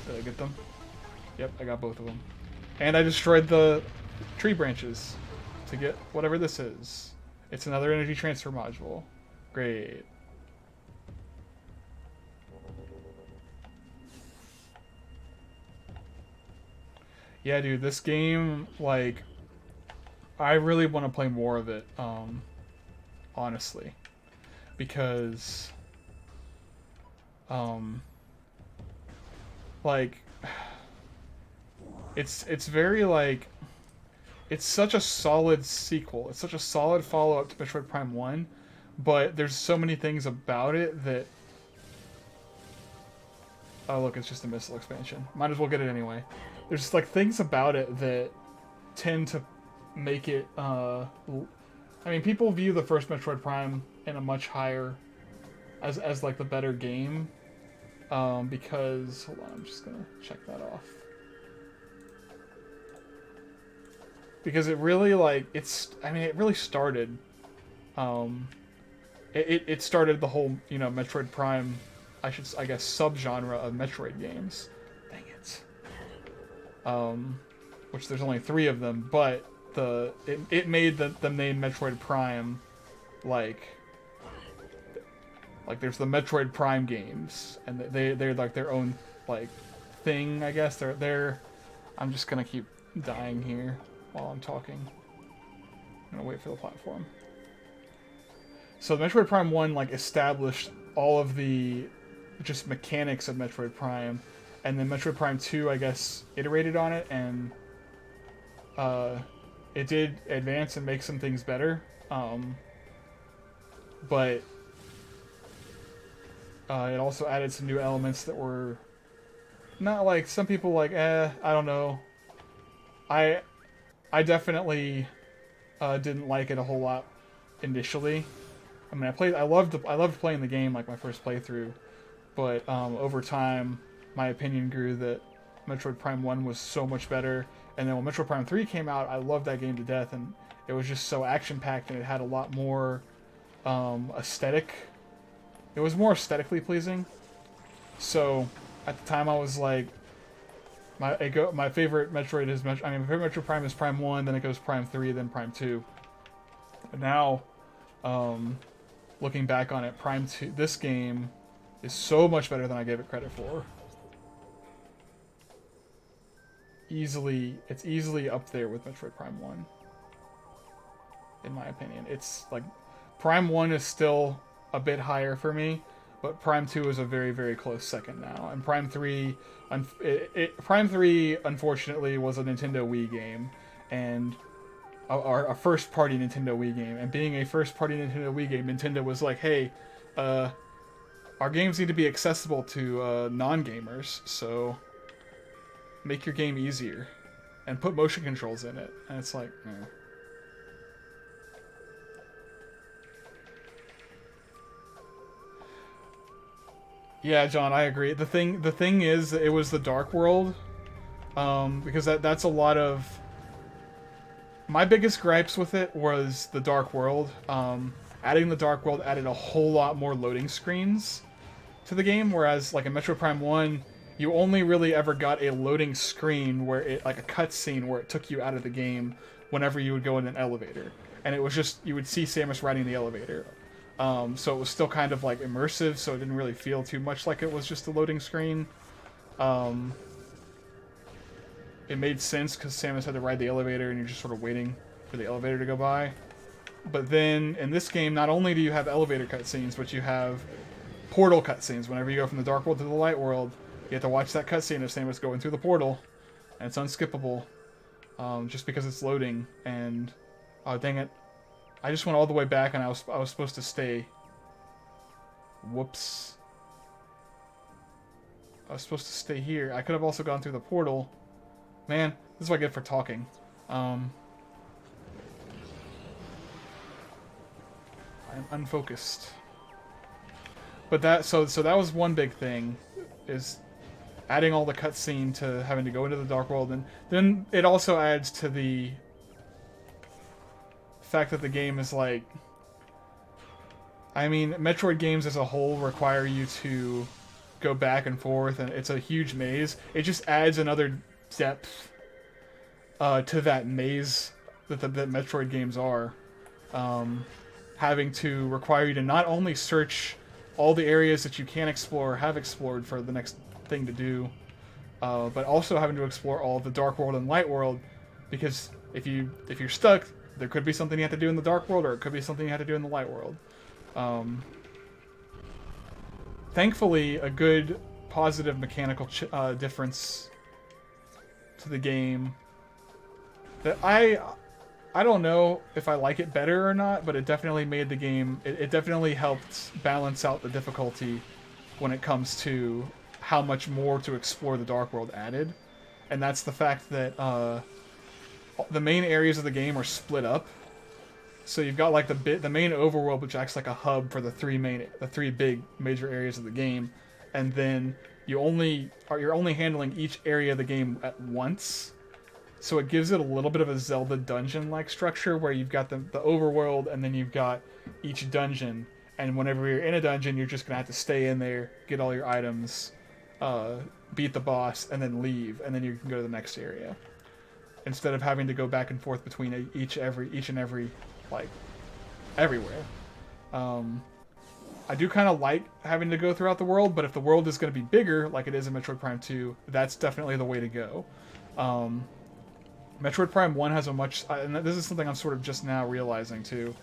Did I get them? Yep, I got both of them. And I destroyed the tree branches to get whatever this is. It's another energy transfer module. Great. Yeah, dude, this game, like, I really want to play more of it, honestly. Because, like, it's very, like, it's such a solid sequel. It's such a solid follow-up to Metroid Prime 1, but there's so many things about it that... Oh, look, it's just a missile expansion. Might as well get it anyway. There's, like, things about it that tend to make it, I mean, people view the first Metroid Prime in a much higher... as like, the better game. Because... Hold on, I'm just gonna check that off. Because it really, like, it really started, it started the whole, you know, Metroid Prime, I guess, subgenre of Metroid games. Dang it. Which there's only 3 of them, but it made the name Metroid Prime, like there's the Metroid Prime games, and they're like their own, like, thing, I guess. They're I'm just gonna keep dying here while I'm talking. I'm gonna wait for the platform. So Metroid Prime 1, like, established all of the just mechanics of Metroid Prime, and then Metroid Prime 2, I guess, iterated on it, and it did advance and make some things better, but it also added some new elements that were not, like, some people like, I don't know. I definitely didn't like it a whole lot initially. I mean, I loved playing the game, like, my first playthrough, but over time, my opinion grew that Metroid Prime 1 was so much better, and then when Metroid Prime 3 came out, I loved that game to death, and it was just so action-packed, and it had a lot more aesthetic. It was more aesthetically pleasing. So at the time, I was like, my favorite Metroid is my favorite Metroid Prime is Prime 1, then it goes Prime 3, then Prime 2. But now, looking back on it, Prime 2, this game is so much better than I gave it credit for. It's easily up there with Metroid Prime 1. In my opinion. It's like, Prime 1 is still a bit higher for me, but Prime 2 is a very, very close second now. And Prime 3, Prime 3, unfortunately, was a Nintendo Wii game, and a first-party Nintendo Wii game. And being a first-party Nintendo Wii game, Nintendo was like, hey, our games need to be accessible to non-gamers, so make your game easier, and put motion controls in it. And it's like, eh. Yeah, John, I agree. The thing is, it was the Dark World, because that's a lot of my biggest gripes with it was the Dark World. Adding the Dark World added a whole lot more loading screens to the game, whereas like in Metroid Prime 1, you only really ever got a loading screen where it, like a cutscene where it took you out of the game whenever you would go in an elevator. And it was just, you would see Samus riding the elevator. So it was still kind of like immersive, so it didn't really feel too much like it was just a loading screen. It made sense because Samus had to ride the elevator and you're just sort of waiting for the elevator to go by. But then in this game, not only do you have elevator cutscenes, but you have portal cutscenes. Whenever you go from the Dark World to the Light World, you have to watch that cutscene of Samus going through the portal, and it's unskippable, just because it's loading. And oh dang it, I just went all the way back, and I was supposed to stay. Whoops. I was supposed to stay here. I could have also gone through the portal. Man, this is what I get for talking. I'm unfocused. But that so that was one big thing, is adding all the cutscene to having to go into the Dark World, and then it also adds to the fact that the game is like, I mean, Metroid games as a whole require you to go back and forth, and it's a huge maze. It just adds another depth to that maze that that Metroid games are. Having to require you to not only search all the areas that you can explore or have explored for the next thing to do, but also having to explore all of the Dark World and Light World, because if you're stuck, there could be something you have to do in the Dark World, or it could be something you have to do in the Light World. Thankfully, a good positive mechanical difference to the game that I don't know if I like it better or not, but it definitely made the game, it definitely helped balance out the difficulty when it comes to how much more to explore the Dark World added. And that's the fact that the main areas of the game are split up. So you've got like the main overworld, which acts like a hub for the three big major areas of the game, and then you're only handling each area of the game at once. So it gives it a little bit of a Zelda dungeon-like structure, where you've got the overworld, and then you've got each dungeon. And whenever you're in a dungeon, you're just gonna have to stay in there, get all your items, beat the boss, and then leave, and then you can go to the next area. Instead of having to go back and forth between each and every, like, everywhere. I do kind of like having to go throughout the world, but if the world is going to be bigger, like it is in Metroid Prime 2, that's definitely the way to go. Metroid Prime 1 has a much... and this is something I'm sort of just now realizing, too.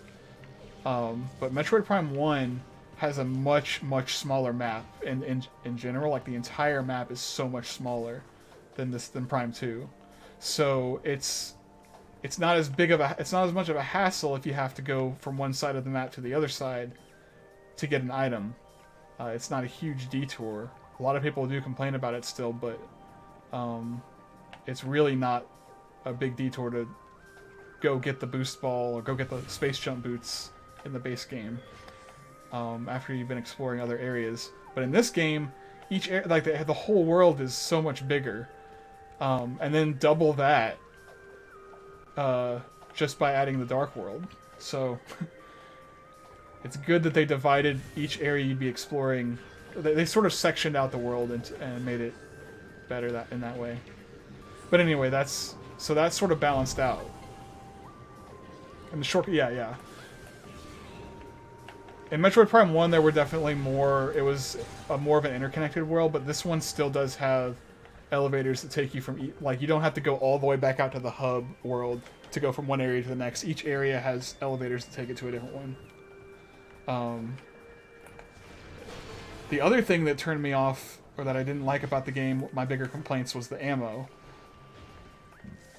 But Metroid Prime 1 has a much, much smaller map in general. Like, the entire map is so much smaller than Prime 2. So it's not as much of a hassle if you have to go from one side of the map to the other side to get an item. It's not a huge detour. A lot of people do complain about it still, but it's really not a big detour to go get the boost ball or go get the space jump boots in the base game after you've been exploring other areas. But in this game, each like the whole world is so much bigger, and then double that just by adding the Dark World. So it's good that they divided each area you'd be exploring. They sort of sectioned out the world and made it better in that way. But anyway, that's sort of balanced out. And the short, yeah. In Metroid Prime 1, there were definitely more. It was more of an interconnected world, but this one still does have elevators that take you from, like, you don't have to go all the way back out to the hub world to go from one area to the next. Each area has elevators to take it to a different one. The other thing that turned me off, or that I didn't like about the game, my bigger complaints, was the ammo.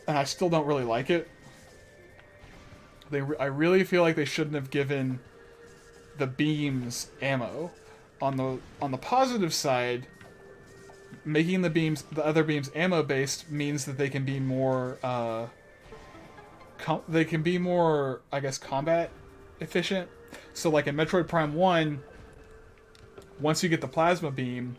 And I still don't really like it. I really feel like they shouldn't have given the beams ammo. On the positive side, making the other beams ammo based means that they can be more I guess, combat efficient. So like in Metroid Prime 1, once you get the plasma beam,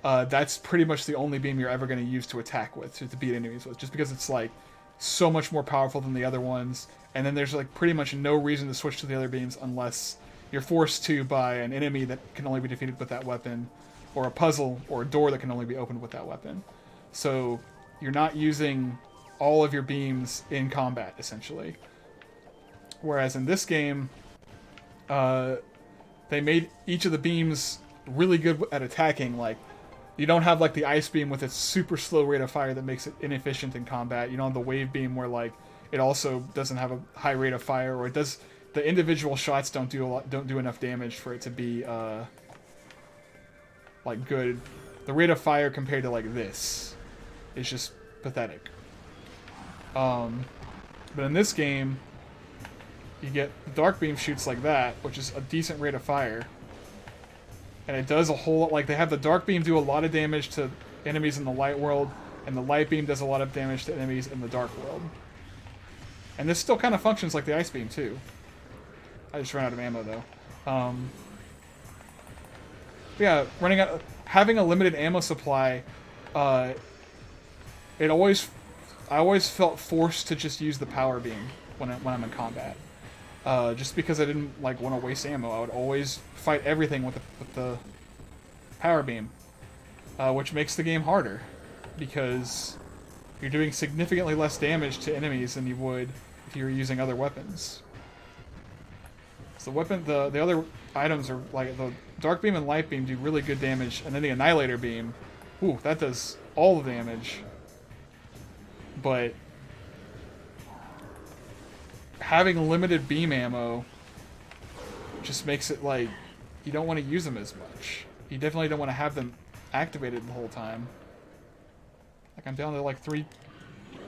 that's pretty much the only beam you're ever going to use to attack with, to beat enemies with, just because it's like so much more powerful than the other ones. And then there's like pretty much no reason to switch to the other beams unless you're forced to by an enemy that can only be defeated with that weapon, or a puzzle or a door that can only be opened with that weapon. So you're not using all of your beams in combat, essentially. Whereas in this game, they made each of the beams really good at attacking. Like, you don't have like the ice beam with its super slow rate of fire that makes it inefficient in combat. You don't have the wave beam where like it also doesn't have a high rate of fire, or it does. The individual shots don't do enough damage for it to be like good. The rate of fire compared to like this is just pathetic. But in this game, you get the dark beam shoots like that, which is a decent rate of fire. And it does a whole lot, like they have the dark beam do a lot of damage to enemies in the light world, and the light beam does a lot of damage to enemies in the dark world. And this still kind of functions like the ice beam too. I just ran out of ammo though. Yeah, having a limited ammo supply, I always felt forced to just use the power beam when I'm in combat. Just because I didn't like want to waste ammo, I would always fight everything with the power beam, which makes the game harder because you're doing significantly less damage to enemies than you would if you were using other weapons. So the other items are like the dark beam and light beam do really good damage, and then the annihilator beam, ooh, that does all the damage. But having limited beam ammo just makes it like you don't want to use them as much. You definitely don't want to have them activated the whole time. Like I'm down to like 3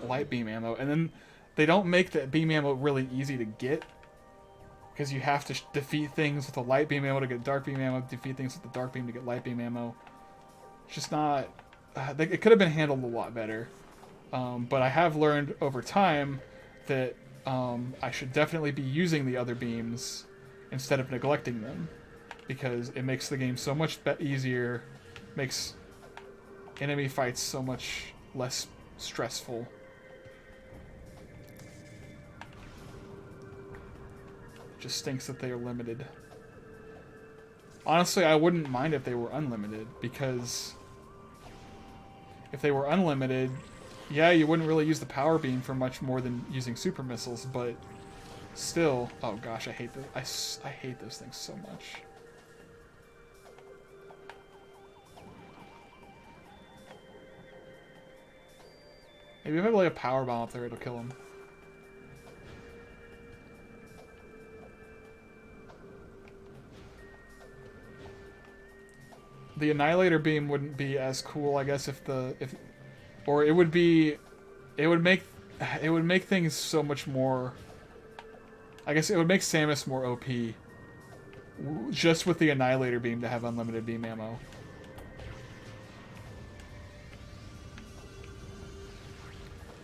light beam ammo, and then they don't make the beam ammo really easy to get because you have to defeat things with the light beam ammo to get dark beam ammo, defeat things with the dark beam to get light beam ammo. It's just not... it could have been handled a lot better. But I have learned over time that I should definitely be using the other beams instead of neglecting them, because it makes the game so much easier, makes enemy fights so much less stressful. Just stinks that they are limited. Honestly, I wouldn't mind if they were unlimited, because if they were unlimited, yeah, you wouldn't really use the power beam for much more than using super missiles, but still, oh gosh, I hate I hate those things so much. Maybe if I lay a power bomb up there, it'll kill him. The annihilator beam wouldn't be as cool, I guess, or it would make things so much more. I guess it would make Samus more OP just with the annihilator beam to have unlimited beam ammo.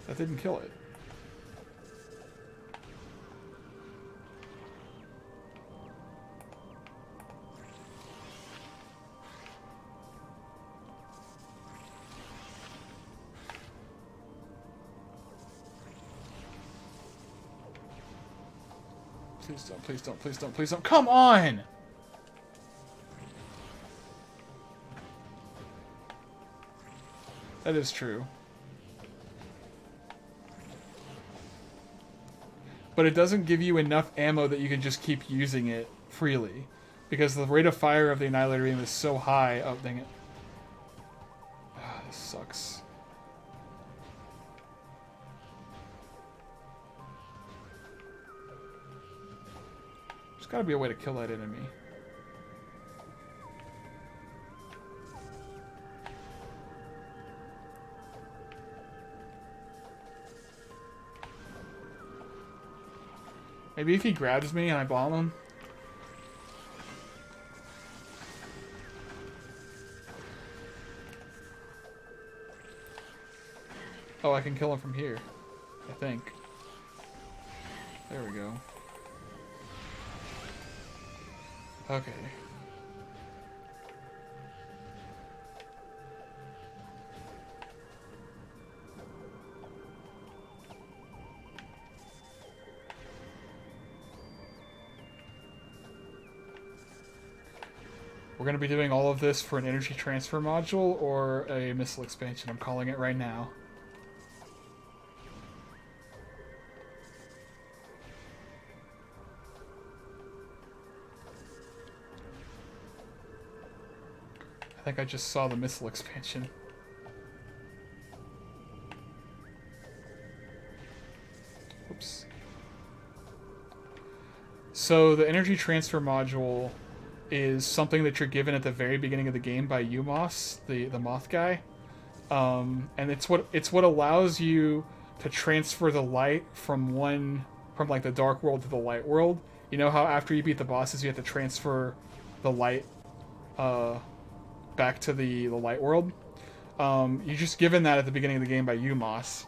That didn't kill it. Please don't, please don't, please don't, please don't. Come on! That is true. But it doesn't give you enough ammo that you can just keep using it freely, because the rate of fire of the annihilator beam is so high. Oh, dang it. Ah, this sucks. There's gotta be a way to kill that enemy. Maybe if he grabs me and I bomb him. Oh, I can kill him from here, I think. There we go. Okay. We're going to be doing all of this for an energy transfer module or a missile expansion. I'm calling it right now. I think I just saw the missile expansion. Oops. So the energy transfer module is something that you're given at the very beginning of the game by Umos, the moth guy, and it's what allows you to transfer the light from like the dark world to the light world. You know how after you beat the bosses, you have to transfer the light back to the light world. You're just given that at the beginning of the game by Umos,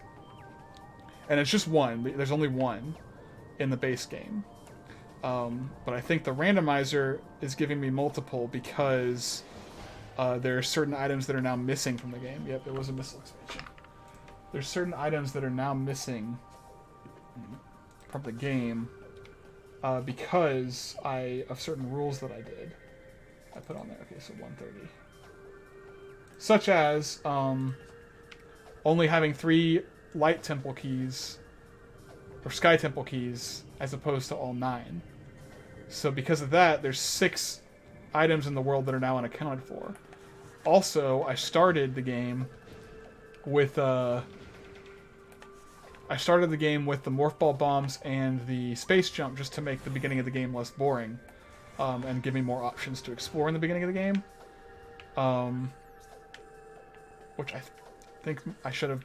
and it's just one. There's only one in the base game. But I think the randomizer is giving me multiple because there are certain items that are now missing from the game. Yep, there was a missile expansion. There's certain items that are now missing from the game because of certain rules that I did. I put on there. Okay, so 130. Such as only having 3 light temple keys or sky temple keys as opposed to all 9. So because of that, there's 6 items in the world that are now unaccounted for. Also, I started the game with the morph ball bombs and the space jump just to make the beginning of the game less boring, and give me more options to explore in the beginning of the game. Which I think I should have.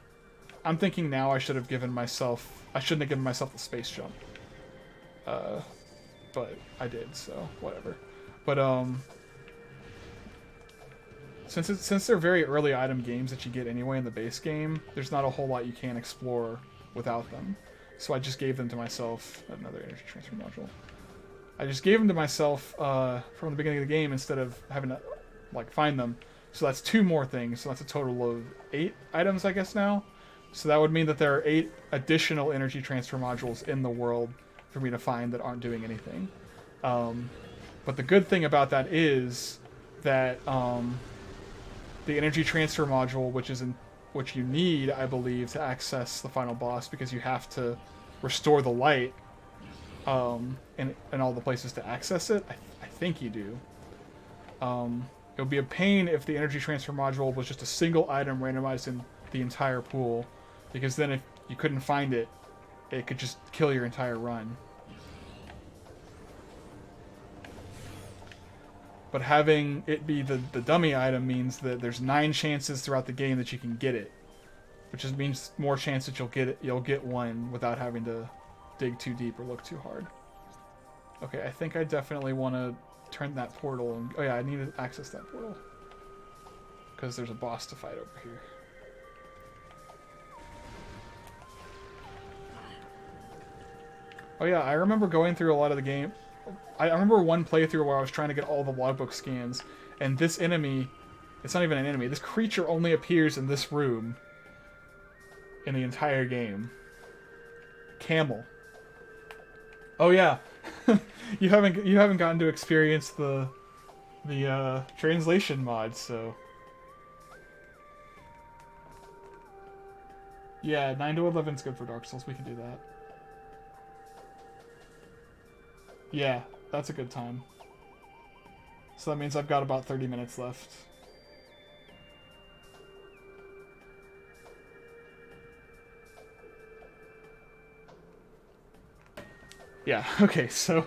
I'm thinking now I should have given myself. I shouldn't have given myself the space jump. But I did, so whatever. But since they're very early item games that you get anyway in the base game, there's not a whole lot you can explore without them. So I just gave them to myself. Another energy transfer module. I just gave them to myself from the beginning of the game instead of having to like find them. So that's 2 more things. So that's a total of 8 items, I guess now. So that would mean that there are 8 additional energy transfer modules in the world for me to find that aren't doing anything. But the good thing about that is that the energy transfer module, which you need, I believe, to access the final boss, because you have to restore the light in all the places to access it. I think you do. It would be a pain if the energy transfer module was just a single item randomized in the entire pool, because then if you couldn't find it, it could just kill your entire run. But having it be the dummy item means that there's 9 chances throughout the game that you can get it, which just means more chance that you'll get one without having to dig too deep or look too hard. Okay, I think I definitely want to turn that portal. And, oh yeah, I need to access that portal because there's a boss to fight over here. Oh yeah, I remember going through a lot of the game. I remember one playthrough where I was trying to get all the logbook scans, and this enemy, it's not even an enemy, this creature only appears in this room in the entire game. Camel. Oh yeah, you haven't gotten to experience the translation mod, so yeah, 9 to 11 is good for Dark Souls. We can do that. Yeah, that's a good time. So that means I've got about 30 minutes left. Yeah, okay, so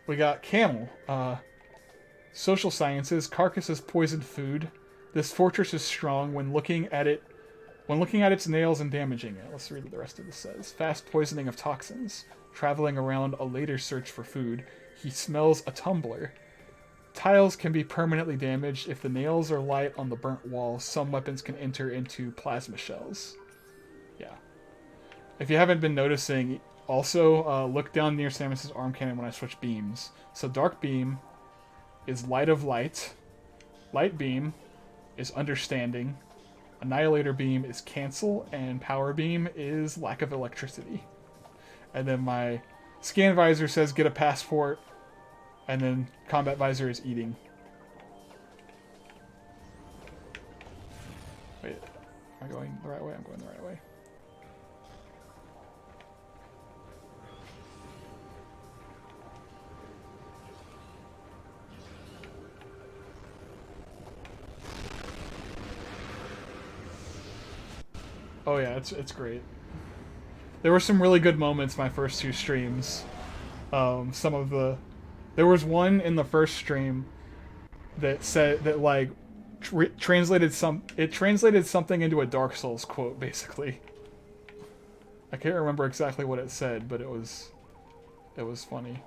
we got Camel. Social sciences, carcass is poisoned food. This fortress is strong when looking at its nails and damaging it. Let's read what the rest of this says. Fast poisoning of toxins. Traveling around a later search for food. He smells a tumbler. Tiles can be permanently damaged. If the nails are light on the burnt walls, some weapons can enter into plasma shells. Yeah. If you haven't been noticing, also look down near Samus's arm cannon when I switch beams. So Dark Beam is Light of Light. Light Beam is Understanding. Annihilator Beam is Cancel. And Power Beam is Lack of Electricity. And then my scan visor says get a passport. And then combat visor is eating. Wait, am I going the right way? I'm going the right way. Oh yeah, it's great. There were some really good moments my first two streams. There was one in the first stream that said that like translated something into a Dark Souls quote basically. I can't remember exactly what it said, but it was funny.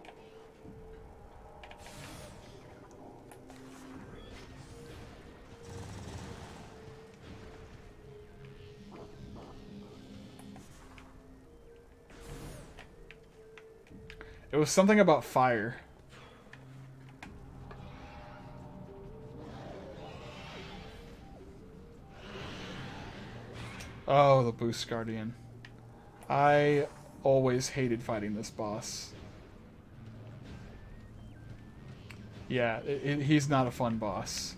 It was something about fire. Oh, the Boost Guardian. I always hated fighting this boss. Yeah, he's not a fun boss.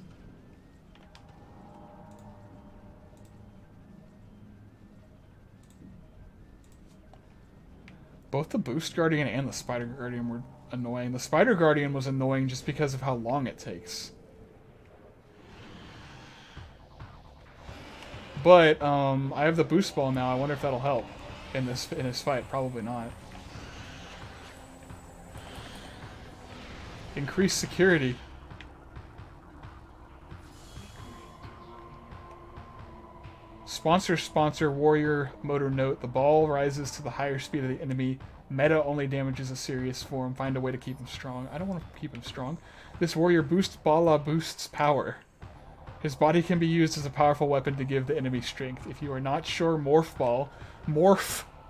Both the Boost Guardian and the Spider Guardian were annoying. The Spider Guardian was annoying just because of how long it takes. But I have the boost ball now. I wonder if that'll help in this fight. Probably not. Increased security. Sponsor warrior motor note. The ball rises to the higher speed of the enemy. Meta only damages a serious form. Find a way to keep him strong. I don't want to keep him strong. This warrior bala boosts power. His body can be used as a powerful weapon to give the enemy strength. If you are not sure, Morph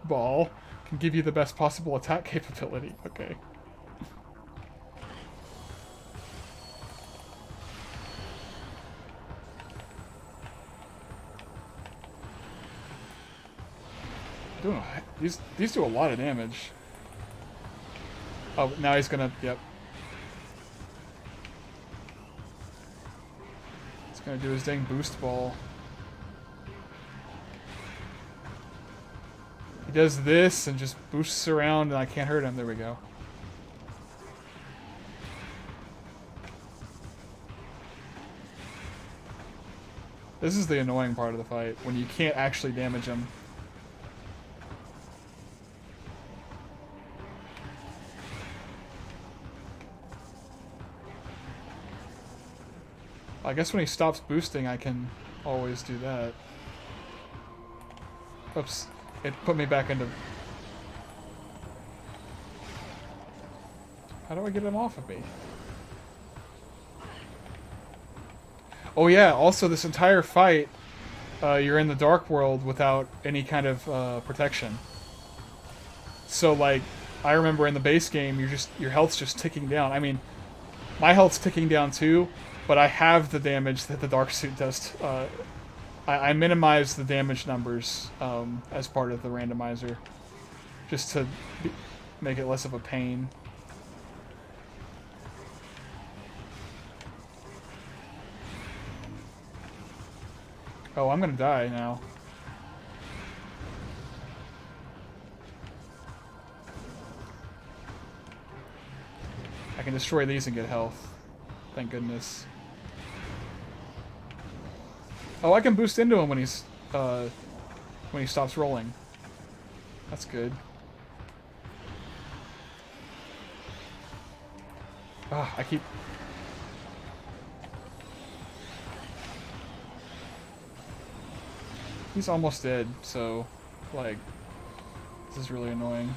Ball can give you the best possible attack capability. Okay. These do a lot of damage. Oh, now he's gonna, yep. He's gonna do his dang boost ball. He does this and just boosts around and I can't hurt him. There we go. This is the annoying part of the fight, when you can't actually damage him. I guess when he stops boosting, I can always do that. Oops. It put me back into... How do I get him off of me? Oh yeah, also this entire fight, you're in the Dark World without any kind of protection. So like, I remember in the base game, your health's just ticking down. I mean, my health's ticking down too, but I have the damage that the Dark Suit does. I minimize the damage numbers as part of the randomizer, just to make it less of a pain. Oh, I'm gonna die now. I can destroy these and get health. Thank goodness. Oh, I can boost into him when he stops rolling. That's good. Ah, I keep... He's almost dead, so, like, this is really annoying.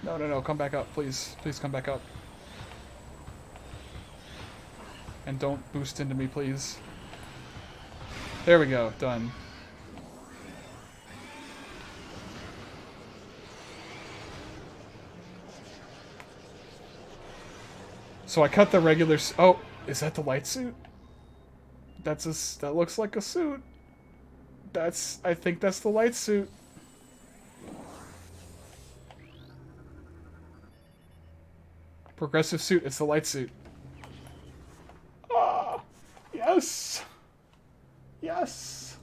No, come back up, please. Please come back up. And don't boost into me, please. There we go, done. So I cut the regular... Oh, is that the light suit? That looks like a suit. I think that's the light suit. Progressive suit. It's the light suit. Ah, yes. Yes.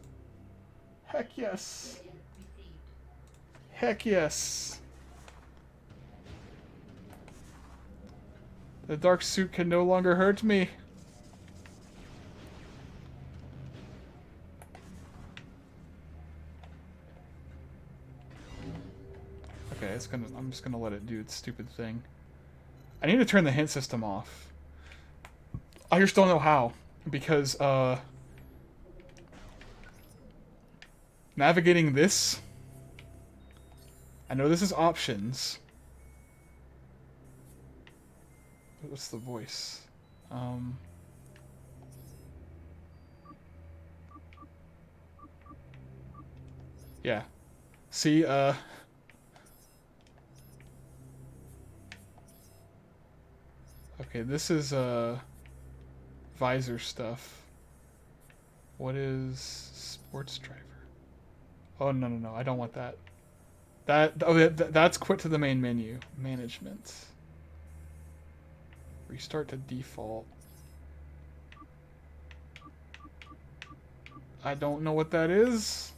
Heck yes. Heck yes. The dark suit can no longer hurt me. Okay, I'm just gonna let it do its stupid thing. I need to turn the hint system off. I just don't know how. Because, navigating this... I know this is options. What's the voice? Yeah. See, okay, this is, visor stuff. What is sports driver? Oh, no, I don't want that. That's quit to the main menu. Management. Restart to default. I don't know what that is.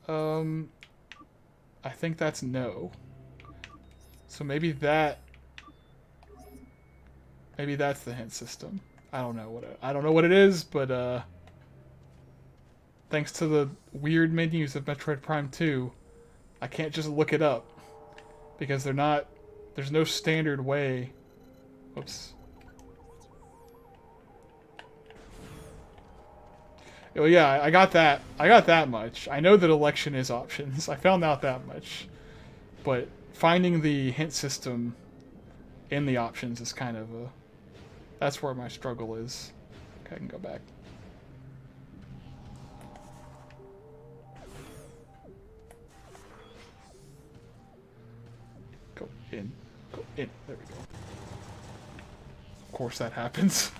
I think that's no. So maybe that's the hint system. I don't know what it is, but thanks to the weird menus of Metroid Prime 2, I can't just look it up because there's no standard way. Whoops. Oh yeah, I got that. I got that much. I know that election is options. I found out that much. But finding the hint system in the options is kind of a... That's where my struggle is. Okay, I can go back. Go in. Go in. There we go. Of course that happens.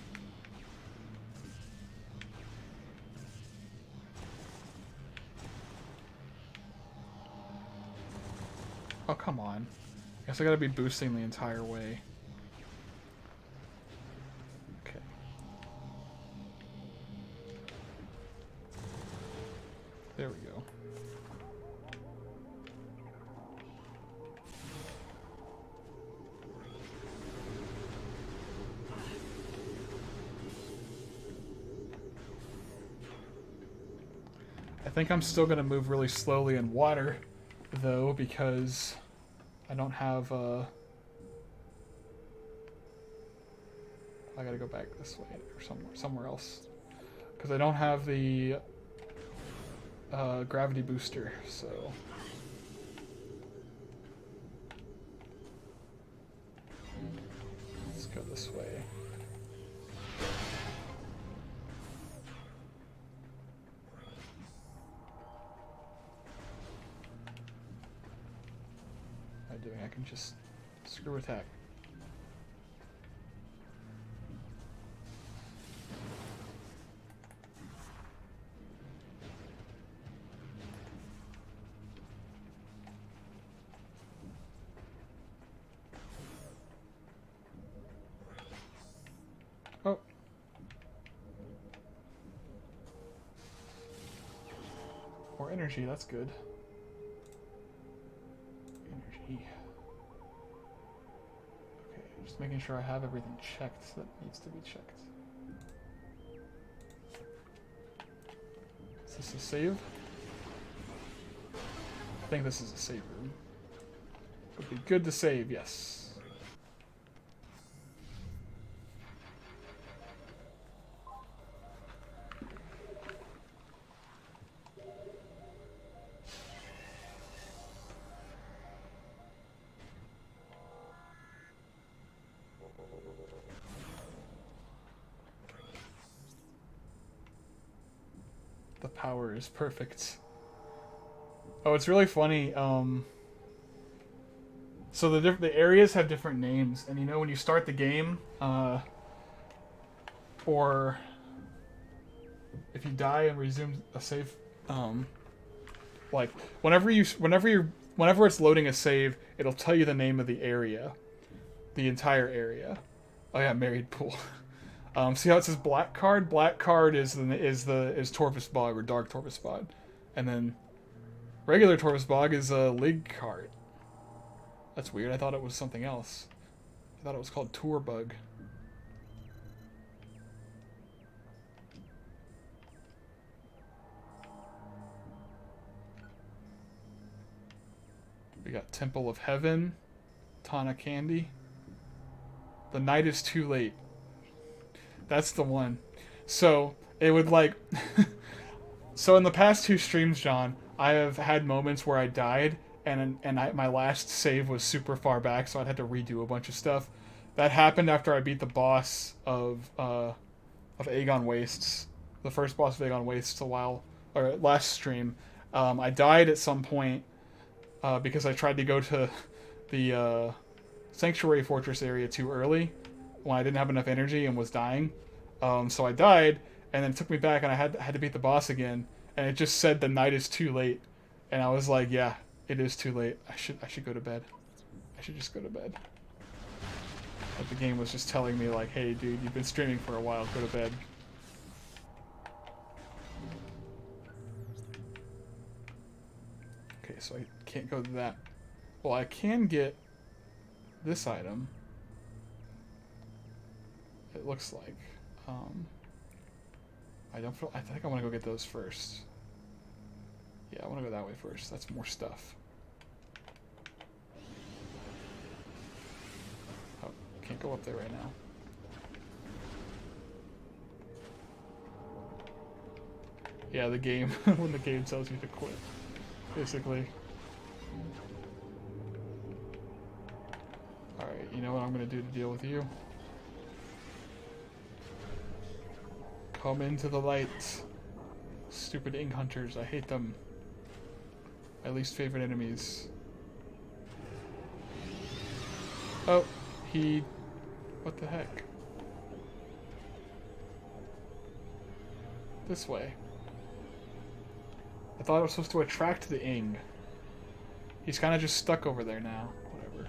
Oh, come on. Guess I gotta be boosting the entire way. Okay. There we go. I think I'm still gonna move really slowly in water, though, because I don't have I gotta go back this way or somewhere else, because I don't have the gravity booster. So let's go this way. I can just screw attack. Oh. More energy, that's good. Energy. Just making sure I have everything checked that needs to be checked. Is this a save? I think this is a save room. Would be good to save, yes. The power is perfect. Oh, it's really funny. So the areas have different names, and you know when you start the game, or if you die and resume a save, like whenever you're whenever it's loading a save, it'll tell you the name of the area, the entire area. Oh yeah, married pool. See how it says black card? Black card is Torvus Bog or Dark Torvus Bog, and then regular Torvus Bog is a Lig card. That's weird. I thought it was something else. I thought it was called Tour Bug. We got Temple of Heaven, Tana Candy. The Night is Too Late. That's the one. So, it would like... So in the past 2 streams, John, I have had moments where I died, and my last save was super far back, so I'd had to redo a bunch of stuff. That happened after I beat the boss of Aegon Wastes. The first boss of Aegon Wastes last stream. I died at some point because I tried to go to the Sanctuary Fortress area too early when I didn't have enough energy and was dying. So I died, and then it took me back, and I had to beat the boss again, and it just said the night is too late, and I was like, yeah, it is too late. I should go to bed. I should just go to bed. But the game was just telling me like, hey dude, you've been streaming for a while, go to bed. Okay, so I can't go to that. Well, I can get this item. It looks like. I think I want to go get those first. Yeah, I want to go that way first. That's more stuff. Oh, can't go up there right now. Yeah, the game, when the game tells you to quit, basically. Alright, you know what I'm going to do to deal with you? Come into the light. Stupid ink hunters, I hate them. My least favorite enemies. Oh, what the heck? This way. I thought I was supposed to attract the Ing. He's kind of just stuck over there now. Whatever.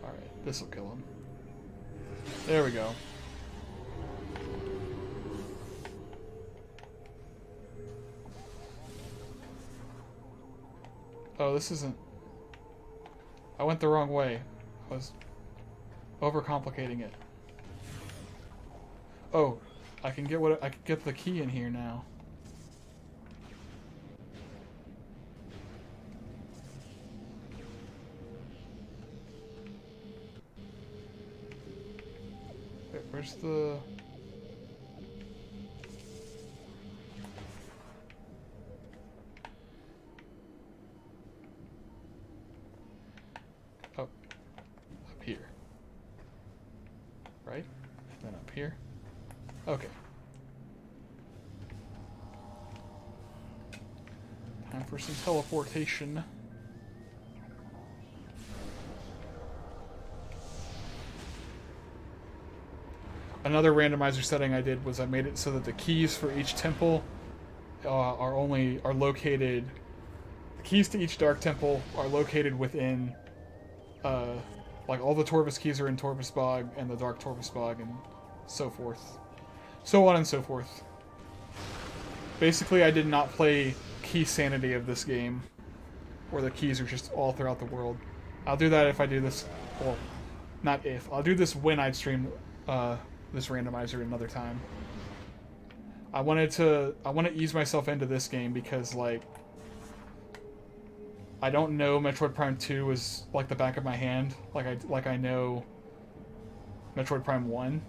Alright, this'll kill him. There we go. Oh, this isn't... I went the wrong way. I was overcomplicating it. Oh, I can get the key in here now. Wait, where's the... here. Right? And then up here. Okay. Time for some teleportation. Another randomizer setting I did was I made it so that the keys for each temple are located. The keys to each dark temple are located within like all the Torvus keys are in Torvus Bog and the Dark Torvus Bog and so forth. So on and so forth. Basically, I did not play key sanity of this game, where the keys are just all throughout the world. I'll do that if I do this, well, not if. I'll do this when I stream this randomizer another time. I want to ease myself into this game because, like, I don't know Metroid Prime 2 is like the back of my hand, like I know Metroid Prime 1.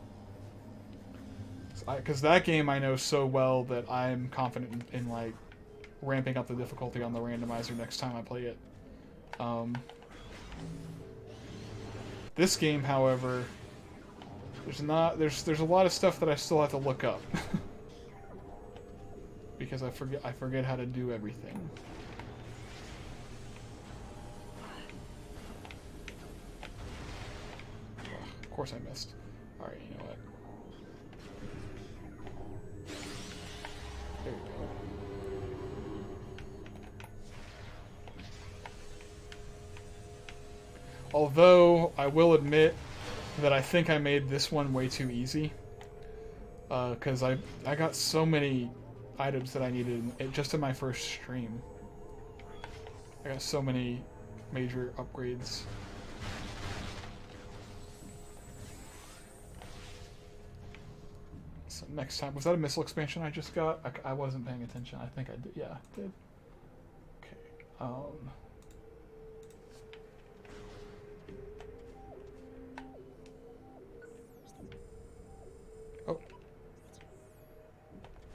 Because that game I know so well that I'm confident in like ramping up the difficulty on the randomizer next time I play it. This game, however, there's a lot of stuff that I still have to look up because I forget how to do everything. Of course I missed. Alright, you know what? There you go. Although, I will admit that I think I made this one way too easy. Because I got so many items that I needed just in my first stream. I got so many major upgrades. So next time, was that a missile expansion I just got? I wasn't paying attention. I think I did. Yeah, I did. Okay. Oh.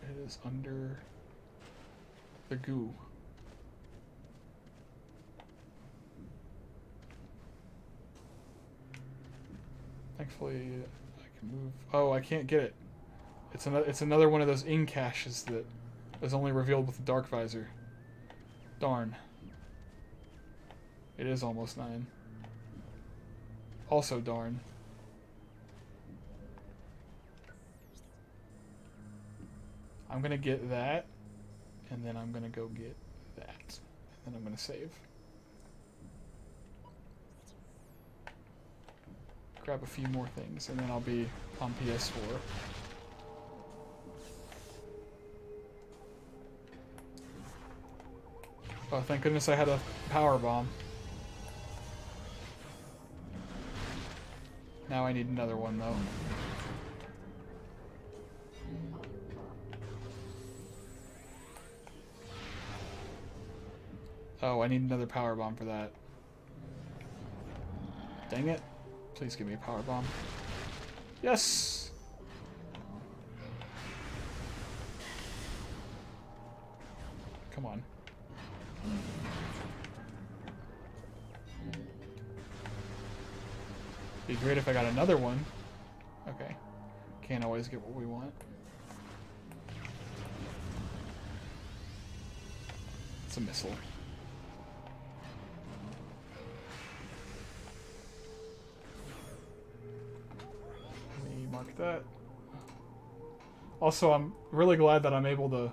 It is under the goo. Thankfully, I can move. Oh, I can't get it. It's another one of those ink caches that is only revealed with the dark visor. Darn. It is almost 9. Also darn. I'm gonna get that, and then I'm gonna go get that, and then I'm gonna save. Grab a few more things, and then I'll be on PS4. Oh, thank goodness I had a power bomb. Now I need another one, though. Oh, I need another power bomb for that. Dang it. Please give me a power bomb. Yes! Come on. Be great if I got another one. Okay. Can't always get what we want. It's a missile. Let me mark that. Also, I'm really glad that I'm able to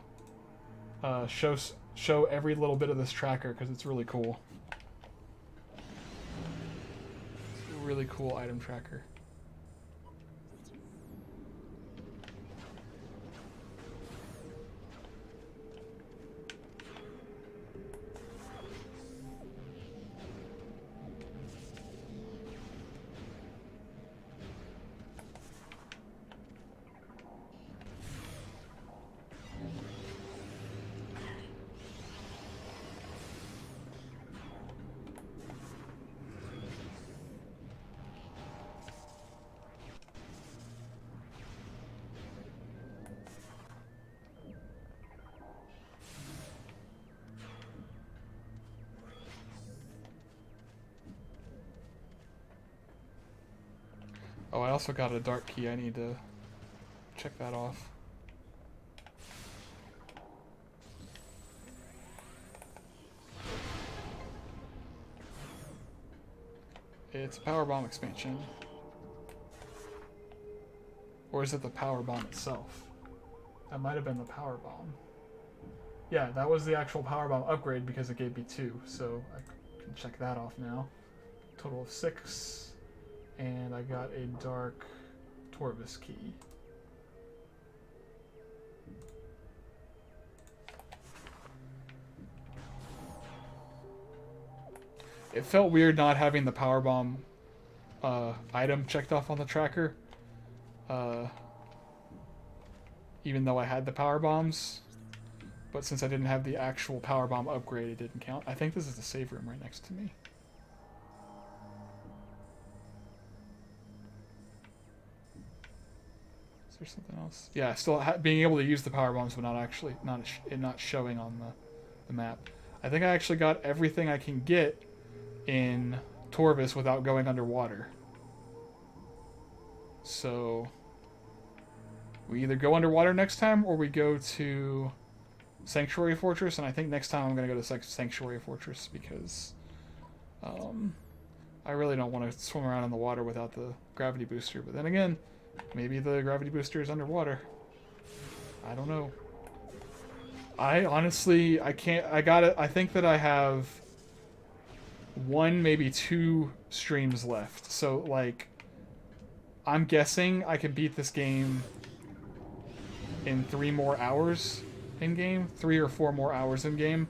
show every little bit of this tracker because it's really cool. It's a really cool item tracker. Oh, I also got a dark key. I need to check that off. It's a power bomb expansion. Or is it the power bomb itself? That might have been the power bomb. Yeah, that was the actual power bomb upgrade because it gave me 2, so I can check that off now. Total of 6. And I got a dark Torvis key. It felt weird not having the powerbomb item checked off on the tracker. Even though I had the power bombs. But since I didn't have the actual powerbomb upgrade, it didn't count. I think this is the save room right next to me. Or something else. Yeah, still being able to use the power bombs, but not actually not showing on the map. I think I actually got everything I can get in Torvis without going underwater. So we either go underwater next time or we go to Sanctuary Fortress, and I think next time I'm gonna go to Sanctuary Fortress because I really don't want to swim around in the water without the gravity booster. But then again, Maybe the gravity booster is underwater. I don't know. I honestly, I can't, I got it. I think that I have one, maybe two streams left. So, like, I'm guessing I can beat this game in 3 more hours in game. 3 or 4 more hours in game.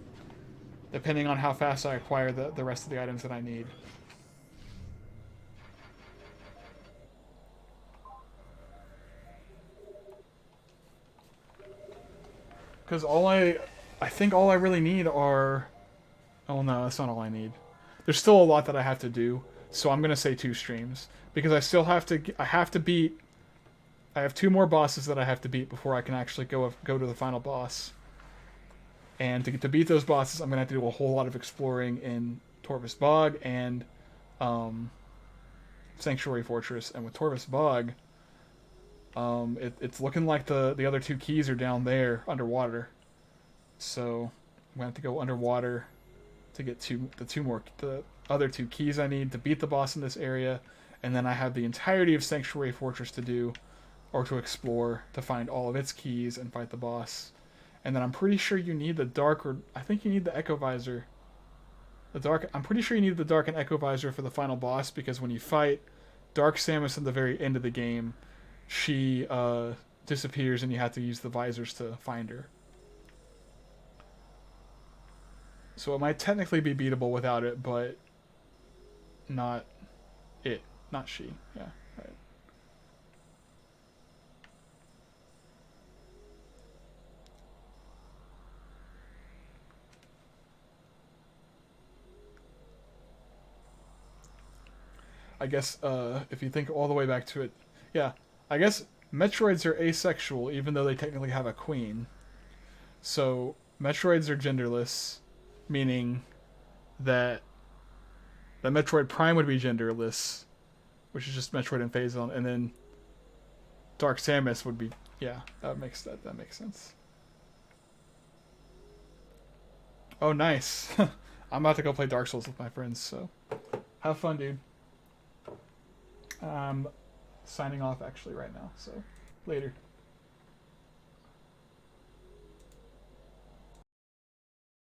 Depending on how fast I acquire the rest of the items that I need. Because I think all I really need are... Oh no, that's not all I need. There's still a lot that I have to do, so I'm going to say 2 streams. Because I still have to, I have to beat... I have 2 more bosses that I have to beat before I can actually go to the final boss. And to beat those bosses, I'm going to have to do a whole lot of exploring in Torvus Bog and Sanctuary Fortress. And with Torvus Bog, it's looking like the other 2 keys are down there underwater. So I'm going to have to go underwater to get the other 2 keys I need to beat the boss in this area. And then I have the entirety of Sanctuary Fortress to do, or to explore, to find all of its keys and fight the boss. And then I'm pretty sure you need the dark, or I think you need the Echo Visor. I'm pretty sure you need the dark and Echo Visor for the final boss, because when you fight Dark Samus at the very end of the game, she disappears and you have to use the visors to find her. So it might technically be beatable without it, but not it. Not she. Yeah, right. I guess if you think all the way back to it, yeah, I guess Metroids are asexual even though they technically have a queen. So Metroids are genderless, meaning that the Metroid Prime would be genderless, which is just Metroid and Phazon, and then Dark Samus would be, yeah, that makes sense. Oh, nice. I'm about to go play Dark Souls with my friends, so have fun, dude. I'm signing off actually right now, so later.